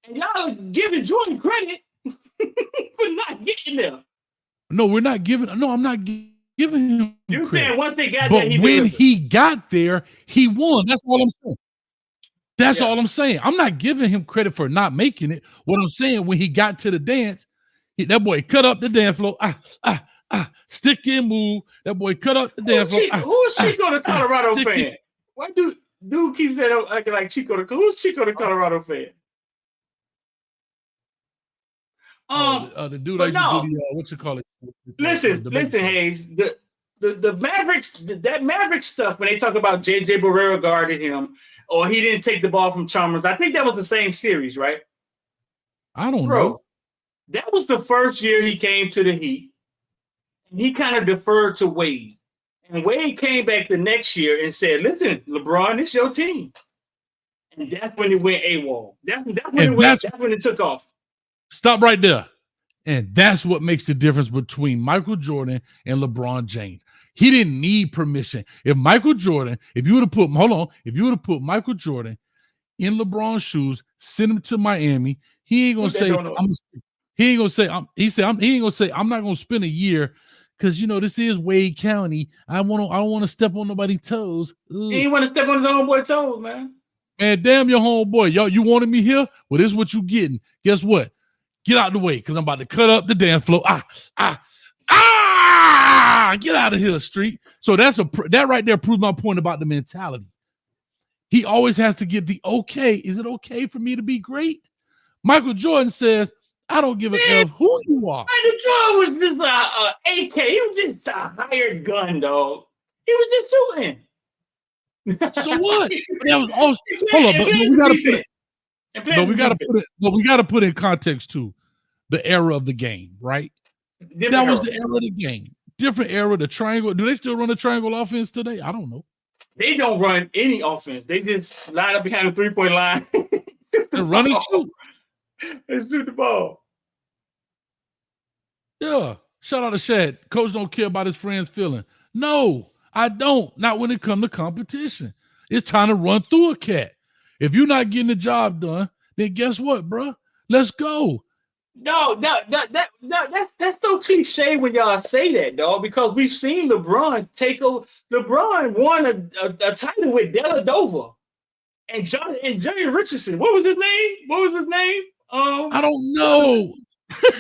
and y'all are giving Jordan credit for not getting there. No, we're not giving. No, I'm not giving him You're credit. saying once they got but there, when he got there, he won. That's all I'm saying. That's all I'm saying. I'm not giving him credit for not making it. What I'm saying, when he got to the dance, that boy cut up the dance floor. Stick and move. That boy cut up the dance floor. Who's Chico the Colorado fan? Why dude keeps saying acting like Chico the? Who's Chico the Colorado fan? The dude I but used to no. do the what you call it? Listen, Hayes. The Mavericks, that Mavericks stuff when they talk about JJ Barrera guarded him, or he didn't take the ball from Chalmers. I think that was the same series, right? I don't Bro, know. that was the first year he came to the Heat. And he kind of deferred to Wade. And Wade came back the next year and said, listen, LeBron, it's your team. And that's when it went AWOL. That's when it took off. Stop right there. And that's what makes the difference between Michael Jordan and LeBron James. He didn't need permission. If you would have put Michael Jordan in LeBron's shoes, send him to Miami, he ain't gonna say, I'm not gonna spend a year because this is Wade County. I don't want to step on nobody's toes. Ugh. He ain't want to step on his homeboy toes, man. Man, damn your homeboy. Y'all, you wanted me here? Well, this is what you getting. Guess what? Get out the way, because I'm about to cut up the dance floor. Get out of here, street. So that right there proves my point about the mentality. He always has to get the okay. Is it okay for me to be great? Michael Jordan says, I don't give a F who you are. Michael Jordan was just a AK. He was just a hired gun, dog. He was just shooting. So what? That was also, hold on, but we gotta put in context too. The era of the game, right? That was the era of the game. Different era. The triangle. Do they still run the triangle offense today? I don't know. They don't run any offense. They just line up behind the 3-point line. They run and shoot. And shoot the ball. Yeah. Shout out to Shad. Coach don't care about his friends' feeling. No, I don't. Not when it comes to competition. It's time to run through a cat. If you're not getting the job done, then guess what, bro? Let's go. No, that's so cliche when y'all say that, dog, because we've seen LeBron take over. LeBron won a title with Dellavedova and Jerry Richardson. What was his name? I don't know.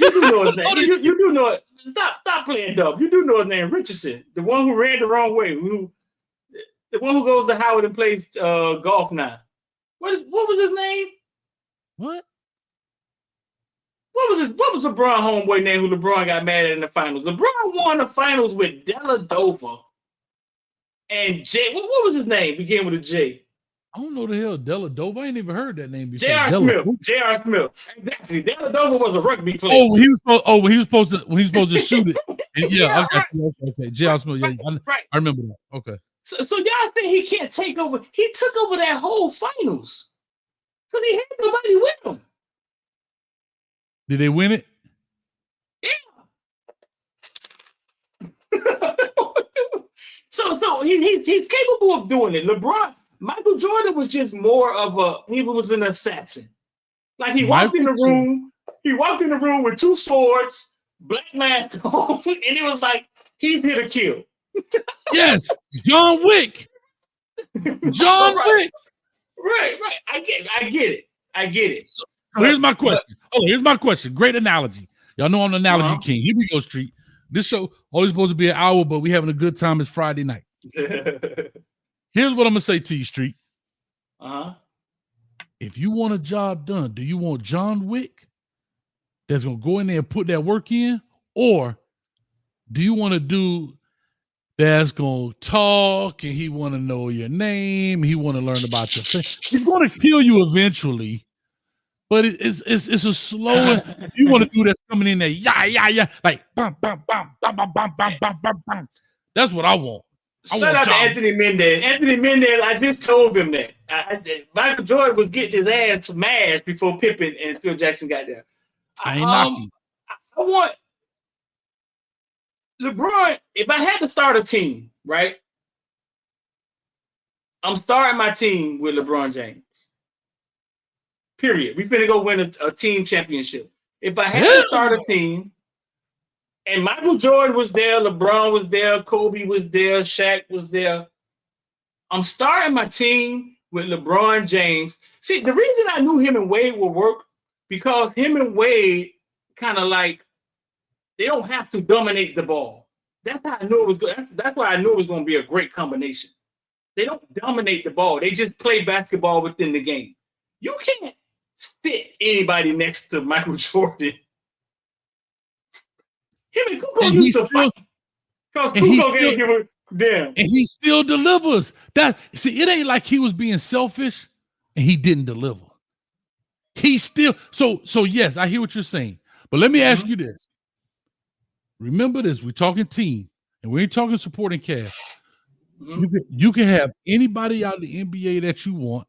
You do know his name. You do know it. Stop playing dumb. You do know his name, Richardson, the one who ran the wrong way, the one who goes to Howard and plays golf now. What was his name? What? What was LeBron homeboy name who LeBron got mad at in the finals? LeBron won the finals with Dellavedova and J. What was his name? Began with a J. I don't know the hell Dellavedova. I ain't even heard that name before. J.R. Smith. Exactly. Dellavedova was a rugby player. Oh, when he was supposed to shoot it. Yeah, okay. J.R. Smith. Yeah, I remember that. Okay. So y'all think he can't take over? He took over that whole finals because he had nobody with him. Did they win it? Yeah. So he's capable of doing it. Michael Jordan was just more of he was an assassin. Like he walked in the room with two swords, black mask on, and it was like he's here to kill. Yes, John Wick. John Wick. Right. I get it. So here's my question. Great analogy. Y'all know I'm the analogy king. Here we go, Street. This show always supposed to be an hour, but we having a good time. It's Friday night. Here's what I'm gonna say to you, Street. If you want a job done, do you want John Wick that's gonna go in there and put that work in, or do you want to do that's gonna talk and he want to know your name, he want to learn about your thing? He's gonna kill you eventually, but it's a slow. You want to do that's coming in there, yeah, like bam, bam, bam, bam, bam, bam, bam, bam, bam, bam. That's what I want. Shout out to Anthony Mendez. Anthony Mendez, I just told him that Michael Jordan was getting his ass smashed before Pippen and Phil Jackson got there. I ain't knocking. I want LeBron. If I had to start a team, right? I'm starting my team with LeBron James. Period. We finna go win a team championship. If I had to start a team, and Michael Jordan was there, LeBron was there, Kobe was there, Shaq was there, I'm starting my team with LeBron James. See, the reason I knew him and Wade would work, because him and Wade kind of like, they don't have to dominate the ball. That's how I knew it was good. That's why I knew it was going to be a great combination. They don't dominate the ball. They just play basketball within the game. You can't sit anybody next to Michael Jordan Him and Kukoc And used to fight. Because Kukoc ain't give a damn. And he still delivers. It ain't like he was being selfish and he didn't deliver. He still so yes, I hear what you're saying. But let me ask you this. Remember this, we're talking team, and we ain't talking supporting cast. You can have anybody out of the NBA that you want.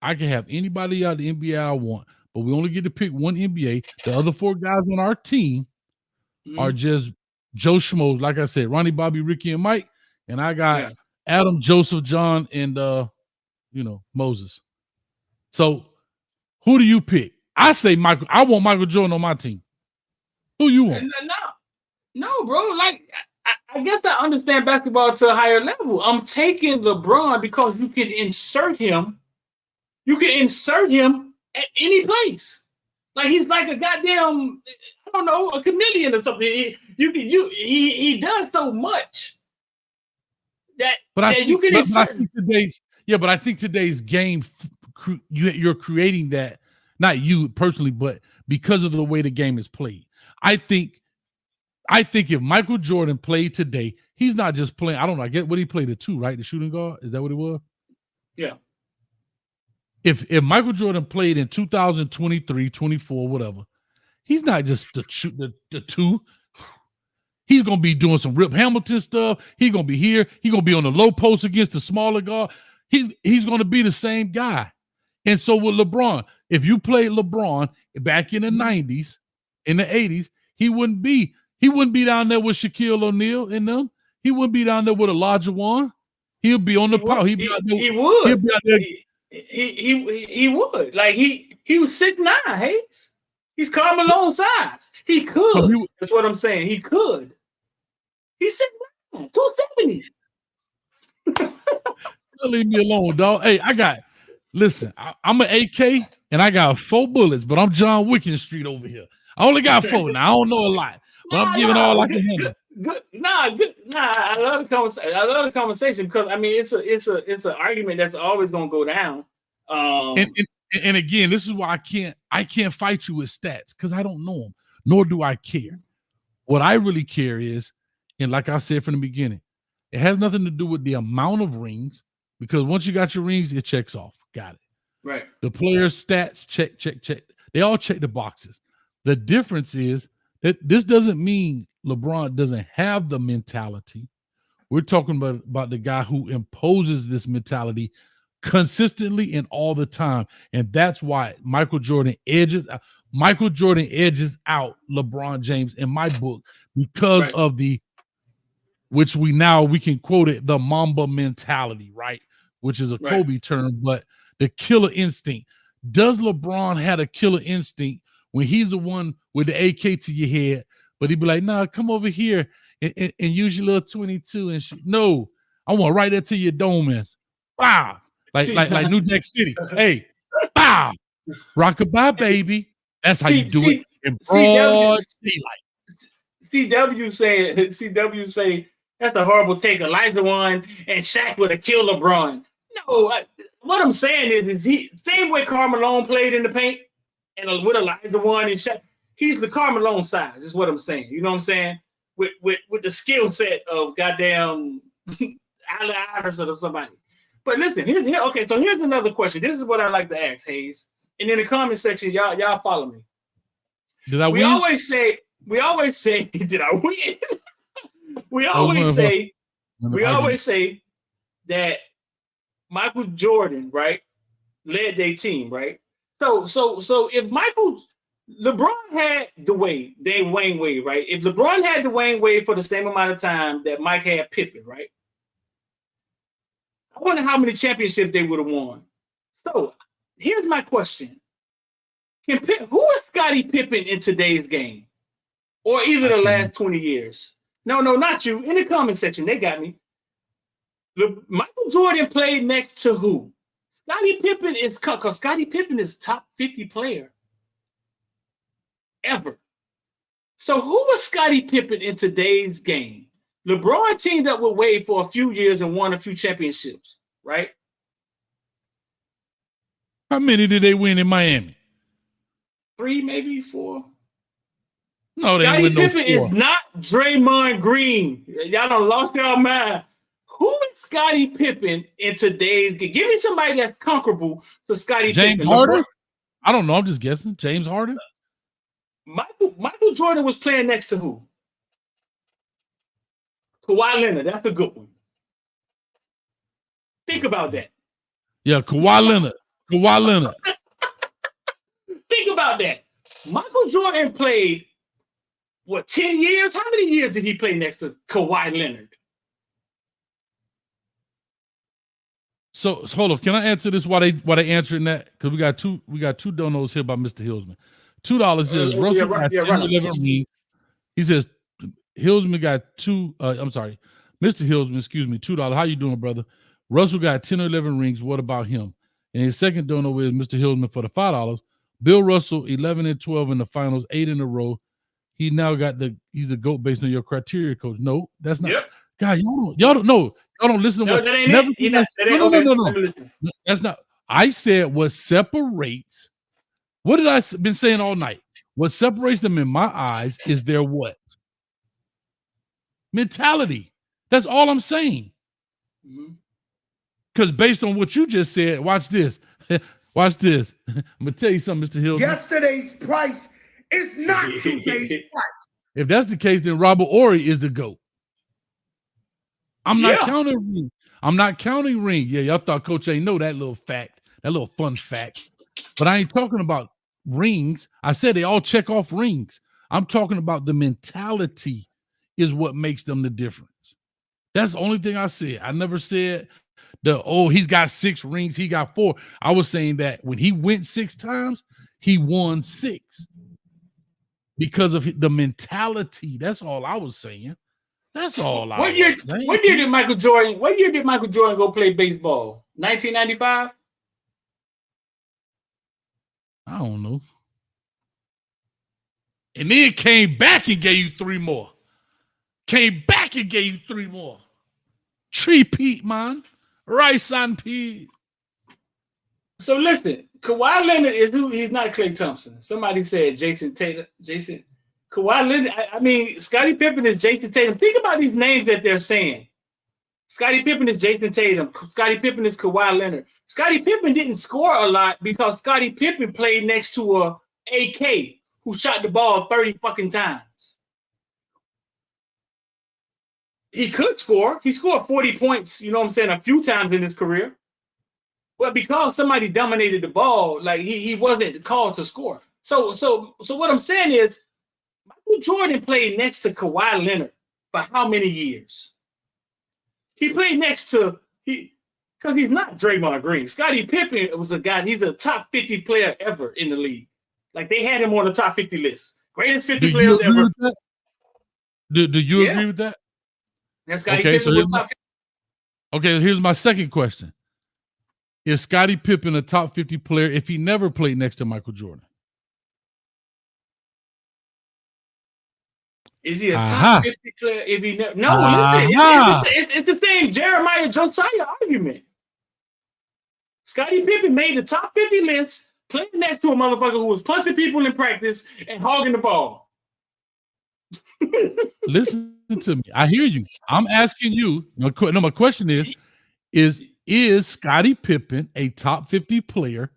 I can have anybody out of the NBA I want, but we only get to pick one NBA. The other 4 guys on our team are just Joe Schmoes. Like I said, Ronnie, Bobby, Ricky, and Mike. And I got Adam, Joseph, John, and Moses. So who do you pick? I say Michael. I want Michael Jordan on my team. Who you want? No, bro. Like I guess I understand basketball to a higher level. I'm taking LeBron because you can insert him. You can insert him at any place. Like he's like a goddamn, I don't know, a chameleon or something. He does so much that you can insert. I think today's game, you're creating that, not you personally, but because of the way the game is played. I think if Michael Jordan played today, he's not just playing. I don't know. I get what he played at 2, right? The shooting guard. Is that what it was? Yeah. If Michael Jordan played in 2023, 24, whatever, he's not just the 2. He's gonna be doing some Rip Hamilton stuff. He's gonna be here. He's gonna be on the low post against the smaller guard. He's gonna be the same guy. And so with LeBron, if you played LeBron back in the 90s, in the 80s, he wouldn't be down there with Shaquille O'Neal and them. He wouldn't be down there with Elijah Wan. He'll be on the power. He would. Like he was 6'9", Hayes. He's Carmelo size. He could. So that's what I'm saying. He could. He's 6'9", 270. Leave me alone, dog. Hey, I'm an AK and I got 4 bullets, but I'm John Wicken Street over here. I only got 4 now. I don't know a lot, but I'm giving all I can handle. I love the conversation because I mean it's an argument that's always gonna go down. And again, this is why I can't fight you with stats because I don't know them, nor do I care. What I really care is, and like I said from the beginning, it has nothing to do with the amount of rings, because once you got your rings, it checks off. Got it. Right. The players' stats, check. They all check the boxes. The difference is that this doesn't mean LeBron doesn't have the mentality. We're talking about the guy who imposes this mentality consistently and all the time. And that's why Michael Jordan edges out LeBron James in my book because of which we can quote it, the Mamba mentality, right? Which is a Kobe term, but the killer instinct. Does LeBron have a killer instinct when he's the one with the AK to your head, but he'd be like, nah, come over here and use your little 22 and no, I want right there to your dome and wow. Like New Jack City. Hey, wow. Rockabye, baby. That's how you do it in broad daylight. CW say that's a horrible take. Elijah Wan and Shaq would have killed LeBron. No, what I'm saying is he same way Karl Malone played in the paint and with Elijah Wan and Shaq. He's the Karl Malone size. Is what I'm saying. You know what I'm saying? With the skill set of goddamn Allen Iverson or somebody. But listen, okay. So here's another question. This is what I like to ask, Hayes. And in the comment section, y'all follow me. Did I win? We always say, did I win? we always say that Michael Jordan, right, led their team, right? So if LeBron had Dwayne Wade, right? If LeBron had Dwayne Wade for the same amount of time that Mike had Pippen, right? I wonder how many championships they would have won. So here's my question. Who is Scottie Pippen in today's game? Or either the last 20 years? No, not you. In the comment section, they got me. Michael Jordan played next to who? Scottie Pippen is because Scottie Pippen is top 50 player ever. So who was Scottie Pippen in today's game? LeBron teamed up with Wade for a few years and won a few championships, right? How many did they win in Miami? 3, maybe 4. No, they ain't Scottie with no Pippen is score. not Draymond Green. Y'all done lost y'all mind. Who is Scottie Pippen in today's game? Give me somebody that's comparable to Scottie James Pippen. Harden? I don't know. I'm just guessing. James Harden? Michael Jordan was playing next to who? Kawhi Leonard. That's a good one. Think about that. Yeah, Kawhi Leonard. Kawhi Leonard. Think about that. Michael Jordan played, what, 10 years? How many years did he play next to Kawhi Leonard? So hold on. Can I answer this while they answering that? Because we got two donos here by Mr. Hillsman. $2 says Russell got 10 11 rings. He says Hillsman got I'm sorry. Mr. Hillsman, excuse me, $2. How you doing, brother? Russell got 10 or 11 rings. What about him? And his second dono is Mr. Hillsman for the $5. Bill Russell, 11 and 12 in the finals, 8 in a row. He now got he's the GOAT based on your criteria, coach. No, that's not. Yep. God, y'all don't know. Y'all don't listen to what. That ain't Never. it. No. That's not. I said what separates. What did I been saying all night? What separates them in my eyes is their what? Mentality. That's all I'm saying. Because based on what you just said, watch this. Watch this. I'm gonna tell you something, Mr. Hills. Yesterday's price is not today's price. If that's the case, then Robert Horry is the GOAT. I'm not counting ring. I'm not counting ring. Yeah, y'all thought Coach ain't know that little fact, that little fun fact. But I ain't talking about rings. I said they all check off rings. I'm talking about the mentality is what makes them the difference. That's the only thing I said. I never said he's got 6 rings, he got 4. I was saying that when he went 6 times, he won 6 because of the mentality. That's all I was saying. That's all I was saying. What year did Michael Jordan go play baseball? 1995? I don't know. And then came back and gave you 3 more. Came back and gave you 3 more. Tree Pete, man. Rice and peas. So listen, Kawhi Leonard is who? He's not Klay Thompson. Somebody said Jason Tatum. Kawhi Leonard, I mean, Scottie Pippen is Jason Tatum. Think about these names that they're saying. Scottie Pippen is Jason Tatum. Scottie Pippen is Kawhi Leonard. Scottie Pippen didn't score a lot because Scottie Pippen played next to a AK who shot the ball 30 fucking times. He could score. He scored 40 points, you know what I'm saying, a few times in his career. But because somebody dominated the ball, like he wasn't called to score. So what I'm saying is Michael Jordan played next to Kawhi Leonard for how many years? He played next to because he's not Draymond Green. Scottie Pippen was a guy, he's a top 50 player ever in the league. Like they had him on the top 50 list. Greatest 50 players ever. Do you agree with that? And Scottie Pippen was top 50. Okay, here's my second question. Is Scottie Pippen a top 50 player if he never played next to Michael Jordan? Is he a top 50 player if he never? No, it's the same Jeremiah Josiah argument. Scottie Pippen made the top 50 list playing next to a motherfucker who was punching people in practice and hogging the ball. Listen to me. I hear you. I'm asking you. No, my question is Scottie Pippen a top 50 player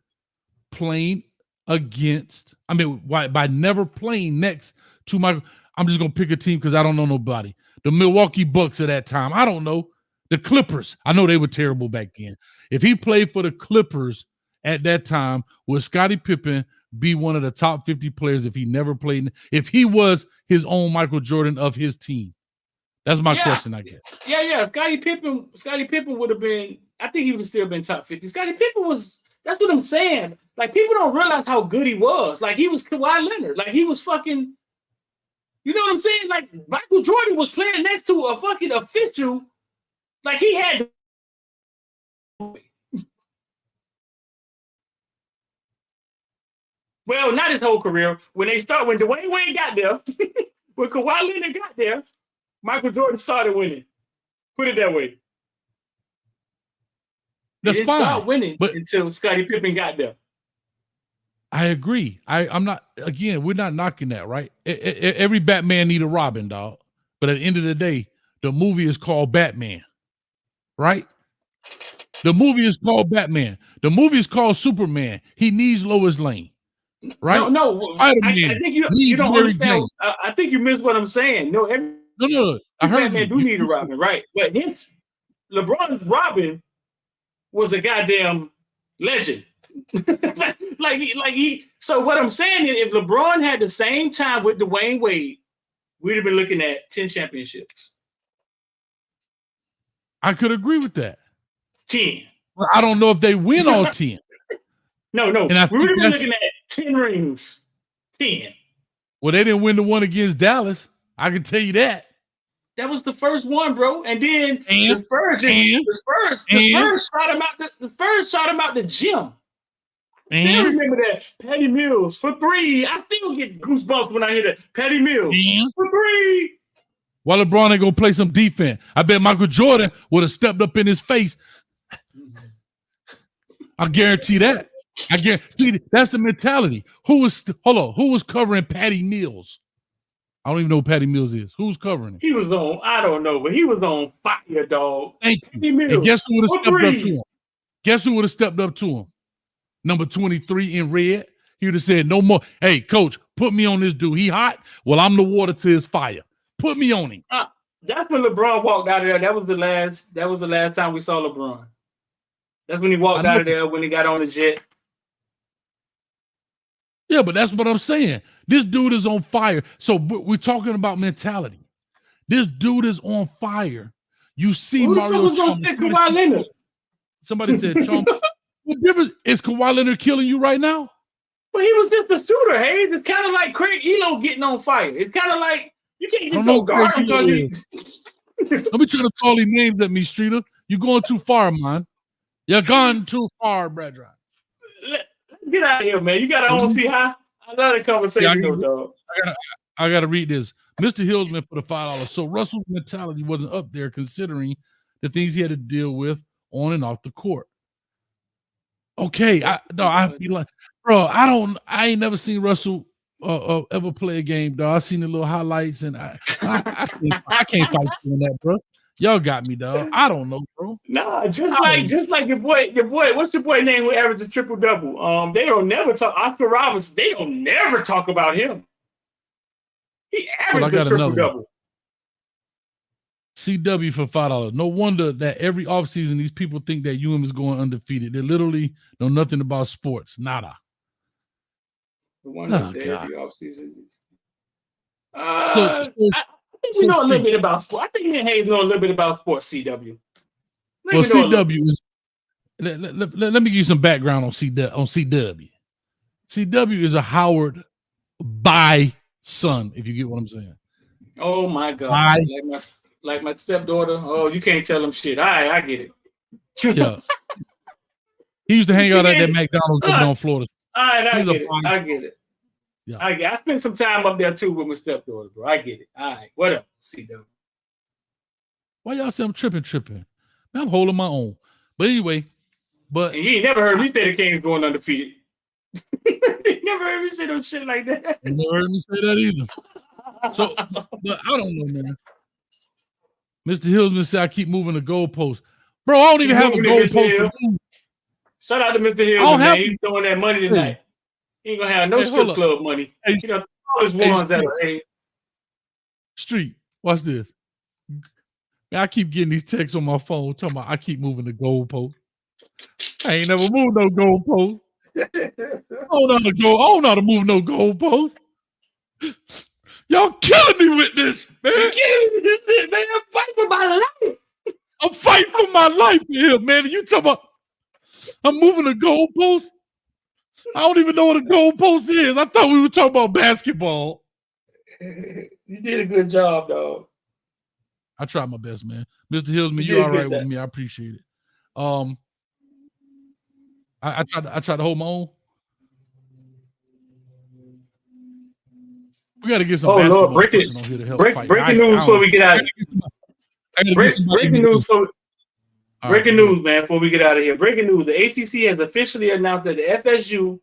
playing against, by never playing next to Michael? I'm just going to pick a team because I don't know nobody. The Milwaukee Bucks at that time. I don't know. The Clippers. I know they were terrible back then. If he played for the Clippers at that time, would Scottie Pippen be one of the top 50 players if he never played? If he was his own Michael Jordan of his team? That's my question, I guess. Yeah. Scottie Pippen would have been, I think he would have still been top 50. Scottie Pippen was, that's what I'm saying. Like, people don't realize how good he was. Like, he was Kawhi Leonard. Like, he was fucking, you know what I'm saying? Like, Michael Jordan was playing next to a fucking official. Like, he had. Well, not his whole career. When Dwayne Wade got there, when Kawhi Leonard got there, Michael Jordan started winning. Put it that way. That's he didn't start winning until Scottie Pippen got there. I agree. I'm not. Again, we're not knocking that, right? Every Batman need a Robin, dog. But at the end of the day, the movie is called Batman, right? The movie is called Batman. The movie is called Superman. He needs Lois Lane, right? No. Spider-Man I think you needs don't Mary understand. Jane. I think you missed what I'm saying. No, every No. I heard Batman you. do need a Robin, right? But LeBron's Robin was a goddamn legend. So what I'm saying is, if LeBron had the same time with Dwayne Wade, we'd have been looking at 10 championships. I could agree with that. 10. Well, I don't know if they win all 10. No. And I We would think have been looking at 10 rings. 10. Well, they didn't win the one against Dallas. I can tell you that. That was the first one, bro. And then the Spurs shot him out. The Spurs shot him out the gym. I still remember that. Patty Mills for 3. I still get goosebumps when I hear that. Patty Mills for 3. Why LeBron ain't gonna play some defense? I bet Michael Jordan would have stepped up in his face. I guarantee that. See, that's the mentality. Who was covering Patty Mills? I don't even know who Patty Mills is. Who's covering him? He was on, I don't know, but he was on fire, dog. Thank you. And guess who would have stepped up to him? Guess who would have stepped up to him? Number 23 in red. He would have said, no more. Hey, coach, put me on this dude. He hot? Well, I'm the water to his fire. Put me on him. That's when LeBron walked out of there. That was the last time we saw LeBron. That's when he walked out of there, when he got on the jet. Yeah, but that's what I'm saying. This dude is on fire. So we're talking about mentality. This dude is on fire. You see Mario Chalmers. Somebody said, what difference is Kawhi Leonard killing you right now? Well, he was just a shooter, Hayes. It's kind of like Craig Elo getting on fire. It's kind of like you can't just go guard him because he's. Don't be trying to call these names at me, Streeter. You're going too far, man. You're gone too far, brethren. Let's get out of here, man. You got to own see how. I love the conversation, dog. I got to read this. Mr. Hillsman for the $5. So Russell's mentality wasn't up there considering the things he had to deal with on and off the court. Okay, I'd be like, bro, I ain't never seen Russell ever play a game, dog. I seen the little highlights, and I can't fight you on that, bro. Y'all got me, dog. I don't know, bro. Nah, just like your boy. What's your boy name who averaged a triple-double? They don't never talk. Oscar Roberts. They don't never talk about him. He averaged a triple-double. CW for $5. No wonder that every offseason these people think that UM is going undefeated. They literally know nothing about sports. Nada. The one that every offseason. I think we know a little bit about sports. I think me and Hayes know a little bit about sports, CW. Well, CW is. Let me give you some background on CW. CW is a Howard by son, if you get what I'm saying. Oh my God! Like my stepdaughter. Oh, you can't tell them shit. All right, I get it. Yeah. He used to hang out at that McDonald's on Florida. All right, I get it. Yeah. I spent some time up there too with my stepdaughter, bro. I get it. All right, what up, CW? Why y'all say I'm tripping? Man, I'm holding my own. But anyway, and you ain't never heard me say the Kings going undefeated. You never heard me say no shit like that. You never heard me say that either. So, but I don't know, man. Mr. Hillsman said I keep moving the goalpost. Bro, I don't even have a goalpost. Shout out to Mr. Hillsman, man. He's throwing that money tonight. He ain't gonna have no strip club money. He got all his ones out of here. Street, watch this. Man, I keep getting these texts on my phone talking about I keep moving the goalpost. I ain't never moved no goalpost. I don't know how to move no goalpost. Y'all killing me with this, man. You're killing me with this shit, man. I'm fighting for my life. I'm fighting for my life here, man. You talking about I'm moving the goalpost? I don't even know what a goalpost is. I thought we were talking about basketball. You did a good job, dog. I tried my best, man. Mr. Hillsman, you all right with me. I appreciate it. I tried to hold my own. We got to get some basketball on here to help fight. Breaking news before we get out of here. Breaking news, man, before we get out of here. Breaking news. The ACC has officially announced that the FSU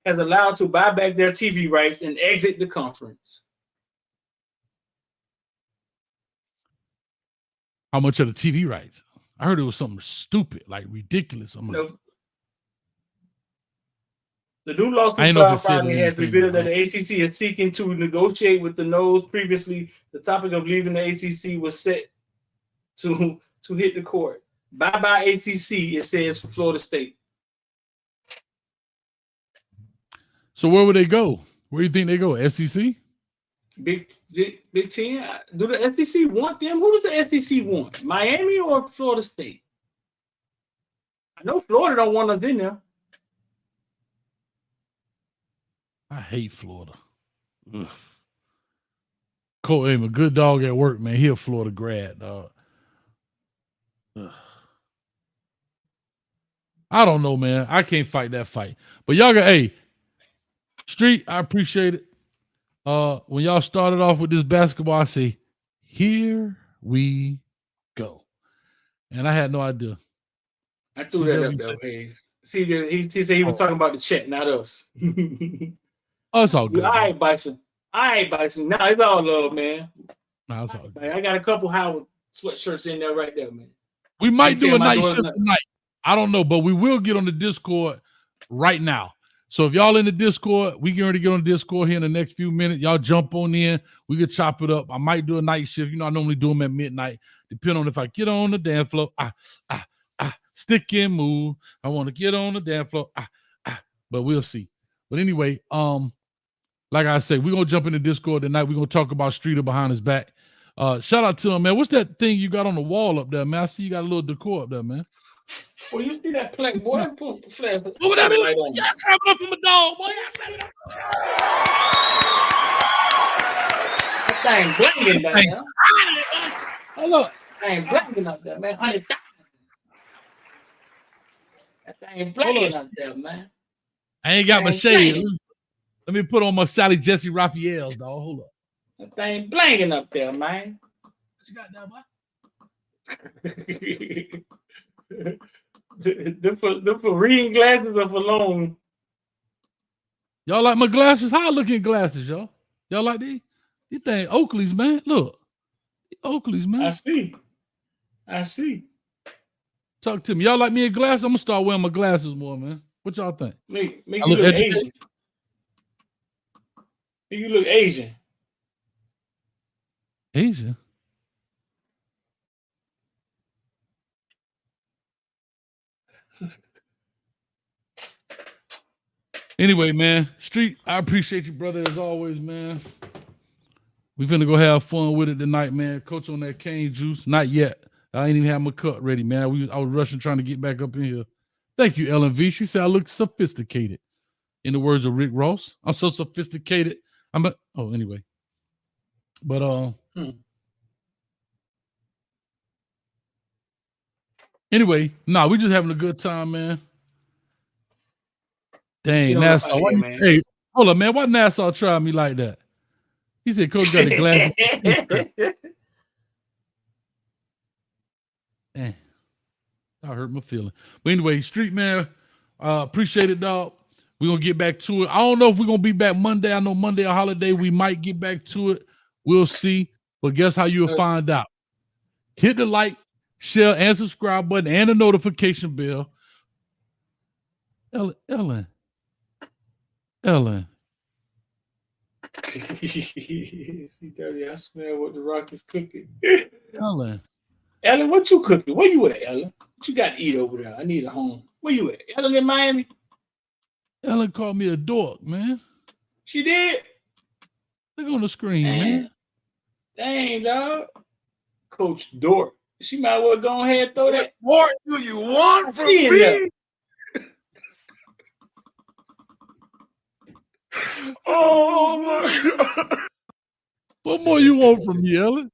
has allowed to buy back their TV rights and exit the conference. How much are the TV rights? I heard it was something stupid, like ridiculous. No. The new lawsuit I know if it filed said Friday has anything, revealed that the ACC is seeking to negotiate with the Noes. Previously, the topic of leaving the ACC was set to hit the court. Bye-bye ACC, it says for Florida State. So where would they go? Where do you think they go? SEC? Big Ten? Do the SEC want them? Who does the SEC want? Miami or Florida State? I know Florida don't want us in there. I hate Florida. Ugh. Cole Aim, a good dog at work, man. He a Florida grad, dog. Ugh. I don't know, man. I can't fight that fight. But y'all got, hey, Street, I appreciate it. When y'all started off with this basketball, I say, here we go. And I had no idea. I threw that up there, Hayes. See, he said he was talking about the chat, not us. Oh, it's all good. All right, Bison. All right, Bison. Nah, it's all love, man. No, it's all good. I got a couple Howard sweatshirts in there right there, man. We might do a night shift tonight. I don't know, but we will get on the Discord right now. So if y'all in the Discord, we get ready to get on the Discord here in the next few minutes. Y'all jump on in. We could chop it up. I might do a night shift. You know, I normally do them at midnight. Depending on if I get on the dance floor. Stick and move. I want to get on the dance floor. But we'll see. But anyway, like I said, we're gonna jump in the Discord tonight. We're gonna talk about Streeter behind his back. Shout out to him, man. What's that thing you got on the wall up there, man? I see you got a little decor up there, man. Well, you see that plaque, boy? Put the flash. What that is? Y'all clapping up from a dog, boy. Y'all clapping up. That thing blinging back there. Hold up. That thing blinging up there, man. 100,000. That thing blinging up there, man. I ain't got my shade. Let me put on my Sally Jesse Raphael's, dog. Hold up. That thing blinging up there, man. What you got there, boy? The for reading glasses are for long. Y'all like my glasses? How I look in glasses, y'all? Y'all like these? These things Oakley's, man. Look. Oakley's, man. I see. Talk to me. Y'all like me in glasses? I'm gonna start wearing my glasses more, man. What y'all think? Make you look Asian. You look Asian. Asian? Anyway, man, Street, I appreciate you, brother, as always, man. We finna go have fun with it tonight, man. Coach on that cane juice. Not yet. I ain't even have my cup ready, man. I was rushing trying to get back up in here. Thank you, Ellen V. She said I look sophisticated. In the words of Rick Ross, I'm so sophisticated. Anyway. But anyway, we just having a good time, man. Dang, Nassau. Hey, hold up, man. Why Nassau try me like that? He said, Coach got the glass. Dang. I hurt my feeling. But anyway, Street, man, appreciate it, dog. We're going to get back to it. I don't know if we're going to be back Monday. I know Monday a holiday. We might get back to it. We'll see. But guess how you'll find out. Hit the like, share, and subscribe button and the notification bell. Ellen. See, Daddy, I smell what the Rock is cooking. Ellen, what you cooking? Where you at, Ellen? What you got to eat over there? I need a home. Where you at? Ellen in Miami? Ellen called me a dork, man. She did? Look on the screen, man. Dang, dog. Coach Dork. She might well go ahead and throw that. What do you want from me? Oh, my God. What more you want from me, Ellen?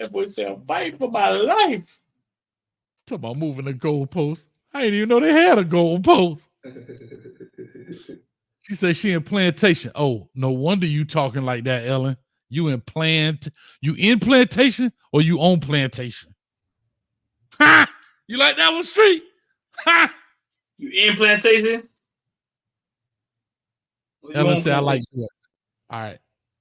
That boy said, I'm fighting for my life. Talk about moving the goalpost. I didn't even know they had a goalpost. She said she in plantation. Oh, no wonder you talking like that, Ellen. You in plantation or you on plantation? Ha! You like that one, Street? Ha! You in plantation? Ellen said, I like that. All right.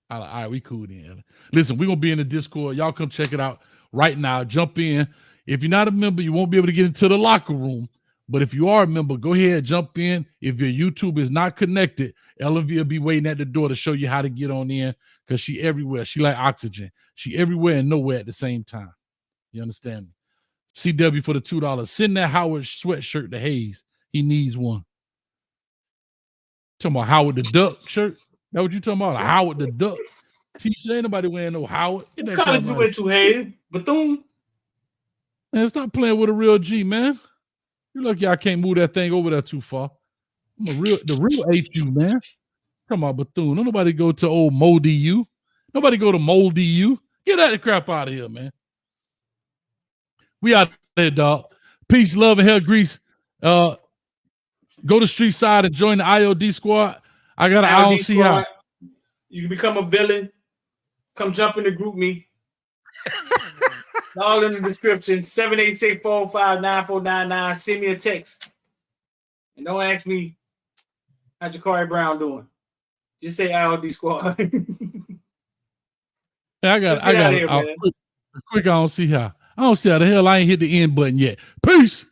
All right, we cool then, Ellen. Listen, we're going to be in the Discord. Y'all come check it out right now. Jump in. If you're not a member, you won't be able to get into the locker room. But if you are a member, go ahead, jump in. If your YouTube is not connected, Ellen will be waiting at the door to show you how to get on in because she everywhere. She like oxygen. She everywhere and nowhere at the same time. You understand me? CW for the $2. Send that Howard sweatshirt to Hayes. He needs one. Talking about Howard the Duck shirt? That what you talking about? Howard the Duck? T-shirt? Ain't nobody wearing no Howard. Get that college you went to, Hayes? Bethune? Man, stop playing with a real G, man. You're lucky I can't move that thing over there too far. I'm the real HU, man. Come on, Bethune. Don't nobody go to old Moldy U. Nobody go to Moldy U. Get that crap out of here, man. We out there, dog. Peace, love, and hell grease. Go to Street Side and join the IOD Squad. I got an I don't see how. You can become a villain. Come jump in the group me. All in the description. 786-405-9499. Send me a text. And don't ask me how Ja'Cory Brown doing. Just say IOD Squad. I got quick. I don't see how. I don't see how the hell I ain't hit the end button yet. Peace.